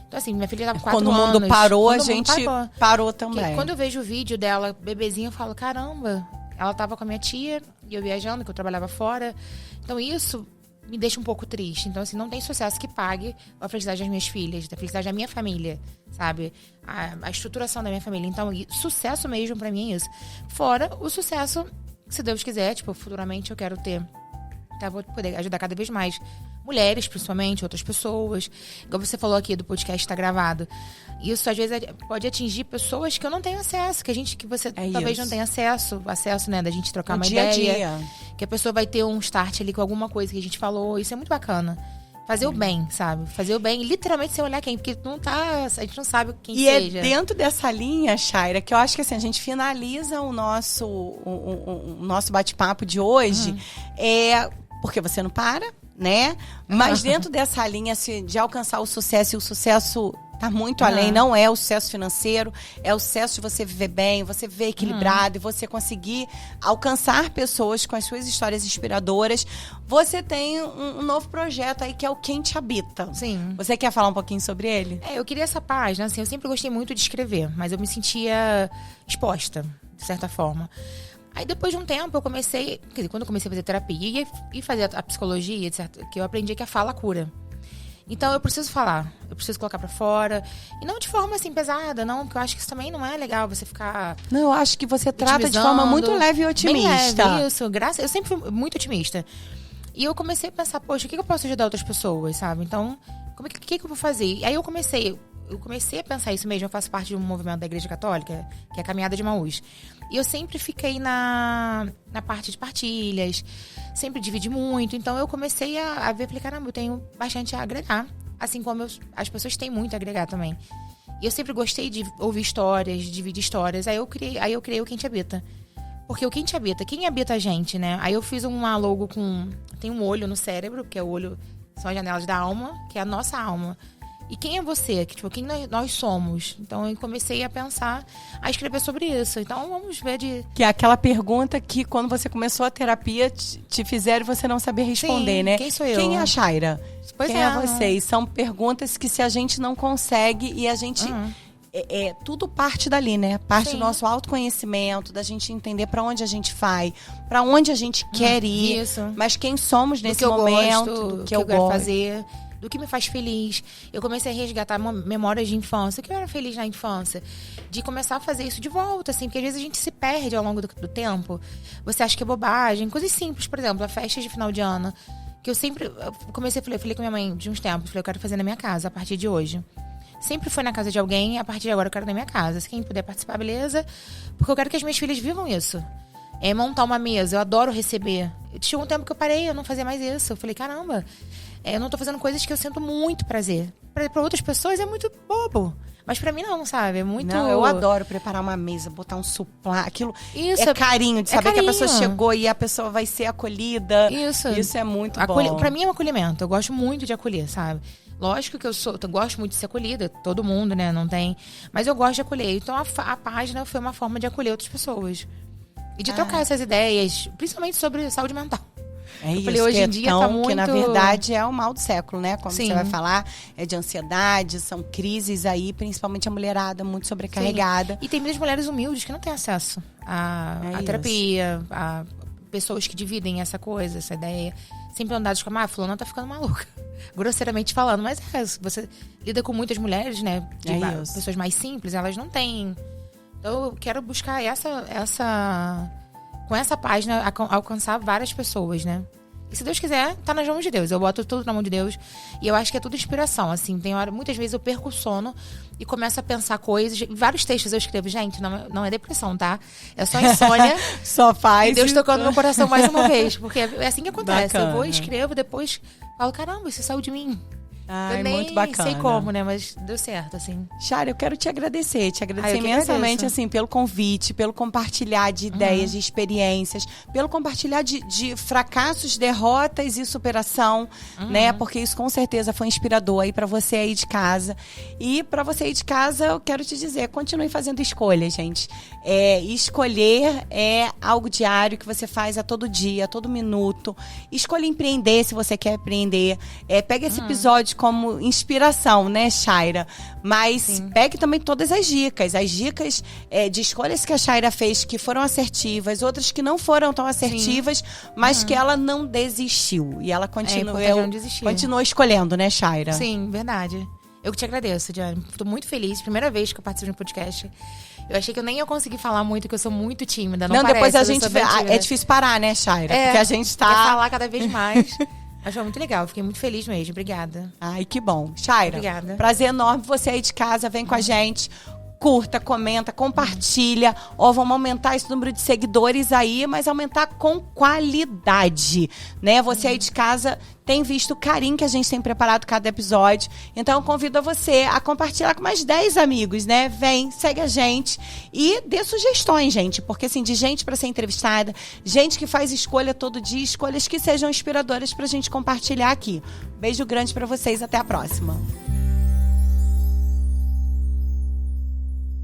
[SPEAKER 2] Então, assim, minha filha tava com 4 anos.
[SPEAKER 1] Quando o mundo parou, a gente parou também.
[SPEAKER 2] Porque quando eu vejo o vídeo dela, bebezinha, eu falo, caramba, ela tava com a minha tia e eu viajando, que eu trabalhava fora. Então, isso me deixa um pouco triste. Então, assim, não tem sucesso que pague a felicidade das minhas filhas, a felicidade da minha família, sabe? A estruturação da minha família. Então, sucesso mesmo pra mim é isso. Fora o sucesso, se Deus quiser, tipo, futuramente eu quero ter... Vou poder ajudar cada vez mais mulheres, principalmente, outras pessoas. Igual você falou aqui do podcast está gravado. Isso, às vezes, pode atingir pessoas que eu não tenho acesso, que você talvez não tenha acesso, né, da gente trocar uma ideia.
[SPEAKER 1] Dia.
[SPEAKER 2] Que a pessoa vai ter um start ali com alguma coisa que a gente falou. Isso é muito bacana. Fazer o bem, sabe? Fazer o bem, literalmente sem olhar quem, porque a gente não sabe quem seja.
[SPEAKER 1] E é dentro dessa linha, Chayra, que eu acho que assim, a gente finaliza o nosso bate-papo de hoje. Porque você não para, né? Mas dentro dessa linha assim, de alcançar o sucesso, e o sucesso tá muito além, não é o sucesso financeiro, é o sucesso de você viver bem, você viver equilibrado e você conseguir alcançar pessoas com as suas histórias inspiradoras. Você tem um novo projeto aí que é o Quem Te Habita.
[SPEAKER 2] Sim.
[SPEAKER 1] Você quer falar um pouquinho sobre ele?
[SPEAKER 2] Eu queria essa página, assim, eu sempre gostei muito de escrever, mas eu me sentia exposta, de certa forma. Aí depois de um tempo eu comecei, quer dizer, quando eu comecei a fazer terapia e fazer a psicologia, etc., que eu aprendi que a fala cura. Então eu preciso falar, eu eu preciso colocar pra fora. E não de forma, assim, pesada, não. Porque eu acho que isso também não é legal, você ficar...
[SPEAKER 1] Não, eu acho que você trata de forma muito leve e otimista.
[SPEAKER 2] Bem leve, isso. Eu sempre fui muito otimista. E eu comecei a pensar, poxa, o que eu posso ajudar outras pessoas, sabe? Então, o que eu vou fazer? E aí eu comecei a pensar isso mesmo. Eu faço parte de um movimento da Igreja Católica, que é a Caminhada de Emaús. E eu sempre fiquei na parte de partilhas, sempre dividi muito. Então eu comecei a ver, falei, caramba, eu tenho bastante a agregar. Assim como as pessoas têm muito a agregar também. E eu sempre gostei de ouvir histórias, de dividir histórias. Aí eu criei o Quem Te Habita. Porque o Quem Te Habita, quem habita a gente, né? Aí eu fiz uma logo tem um olho no cérebro, que é o olho, são as janelas da alma, que é a nossa alma. E quem é você? Que, tipo, quem nós somos? Então eu comecei a pensar, a escrever sobre isso. Então vamos ver
[SPEAKER 1] Que é aquela pergunta que quando você começou a terapia te fizeram e você não sabia responder,
[SPEAKER 2] sim,
[SPEAKER 1] né?
[SPEAKER 2] Quem sou eu?
[SPEAKER 1] Quem é a Shaira?
[SPEAKER 2] Pois
[SPEAKER 1] quem é você? E são perguntas que se a gente não consegue e a gente... tudo parte dali, né? Parte
[SPEAKER 2] Sim.
[SPEAKER 1] do nosso autoconhecimento, da gente entender pra onde a gente vai, pra onde a gente quer ir,
[SPEAKER 2] isso.
[SPEAKER 1] Mas quem somos nesse
[SPEAKER 2] do que
[SPEAKER 1] momento,
[SPEAKER 2] eu gosto,
[SPEAKER 1] do que eu
[SPEAKER 2] quero
[SPEAKER 1] gosto.
[SPEAKER 2] fazer, do que me faz feliz. Eu comecei a resgatar memórias de infância, que eu era feliz na infância, de começar a fazer isso de volta, assim, porque às vezes a gente se perde ao longo do tempo. Você acha que é bobagem, coisas simples, por exemplo, a festa de final de ano, que eu falei com minha mãe de uns tempos, falei, eu quero fazer na minha casa a partir de hoje. Sempre foi na casa de alguém, a partir de agora eu quero na minha casa. Se quem puder participar, beleza. Porque eu quero que as minhas filhas vivam isso. Montar uma mesa, eu adoro receber. Chegou um tempo que eu parei, eu não fazia mais isso. Eu falei, caramba, eu não tô fazendo coisas que eu sinto muito prazer. Pra outras pessoas é muito bobo. Mas pra mim não, sabe? É muito...
[SPEAKER 1] Não, eu adoro preparar uma mesa, botar um suplá. Aquilo
[SPEAKER 2] isso,
[SPEAKER 1] é carinho, de saber
[SPEAKER 2] carinho.
[SPEAKER 1] que a pessoa chegou e a pessoa vai ser acolhida. Isso é muito bom.
[SPEAKER 2] Pra mim é um acolhimento. Eu gosto muito de acolher, sabe? Lógico que eu gosto muito de ser acolhida, todo mundo, né? Não tem. Mas eu gosto de acolher. Então a página foi uma forma de acolher outras pessoas. E de trocar essas ideias, principalmente sobre saúde mental.
[SPEAKER 1] Eu
[SPEAKER 2] falei, hoje em dia tá muito...
[SPEAKER 1] que na verdade é o mal do século, né? Como
[SPEAKER 2] Sim.
[SPEAKER 1] você vai falar, é de ansiedade, são crises aí, principalmente a mulherada muito sobrecarregada.
[SPEAKER 2] Sim. E tem muitas mulheres humildes que não têm acesso à terapia, a pessoas que dividem essa coisa, essa ideia. Sempre andados com a fulana tá ficando maluca. Grosseiramente falando, mas você lida com muitas mulheres, né? Pessoas mais simples, elas não têm. Então eu quero buscar com essa página, alcançar várias pessoas, né? E se Deus quiser, tá nas mãos de Deus. Eu boto tudo na mão de Deus. E eu acho que é tudo inspiração, assim. Muitas vezes eu perco o sono e começo a pensar coisas. Em vários textos eu escrevo, gente, não é depressão, tá? É só insônia.
[SPEAKER 1] Só faz.
[SPEAKER 2] E Deus tocando no meu coração mais uma vez. Porque é assim que acontece.
[SPEAKER 1] Bacana.
[SPEAKER 2] Eu vou, escrevo, depois falo, caramba, isso saiu de mim.
[SPEAKER 1] Ai,
[SPEAKER 2] eu nem
[SPEAKER 1] muito bacana.
[SPEAKER 2] sei como, né? Mas deu certo, assim.
[SPEAKER 1] Shaira, eu quero te agradecer
[SPEAKER 2] eu
[SPEAKER 1] imensamente, assim, pelo convite, pelo compartilhar de ideias, de experiências, pelo compartilhar de fracassos, derrotas e superação, né? Porque isso com certeza foi inspirador aí pra você aí de casa. E pra você aí de casa, eu quero te dizer, continue fazendo escolhas, gente. Escolher é algo diário que você faz a todo dia, a todo minuto. Escolha empreender se você quer empreender. Pega esse episódio como inspiração, né, Shaira? Mas
[SPEAKER 2] Sim.
[SPEAKER 1] pegue também todas as dicas de escolhas que a Shaira fez que foram assertivas, outras que não foram tão assertivas, mas que ela não desistiu. E ela continuou escolhendo, né, Shaira?
[SPEAKER 2] Sim, verdade. Eu que te agradeço, Diane. Estou muito feliz. Primeira vez que eu participo de um podcast. Eu achei que eu nem ia conseguir falar muito, que eu sou muito tímida. Não parece,
[SPEAKER 1] depois a gente vê. É difícil parar, né, Shaira? Porque a gente tá...
[SPEAKER 2] Quer falar cada vez mais. Mas foi muito legal, fiquei muito feliz mesmo. Obrigada.
[SPEAKER 1] Ai, que bom. Shaira,
[SPEAKER 2] obrigada.
[SPEAKER 1] Prazer enorme você aí de casa, vem com a gente. Curta, comenta, compartilha. Vamos aumentar esse número de seguidores aí, mas aumentar com qualidade, né? Você aí de casa tem visto o carinho que a gente tem preparado cada episódio. Então, eu convido você a compartilhar com mais 10 amigos, né? Vem, segue a gente e dê sugestões, gente. Porque, assim, de gente para ser entrevistada, gente que faz escolha todo dia, escolhas que sejam inspiradoras pra gente compartilhar aqui. Beijo grande pra vocês, até a próxima.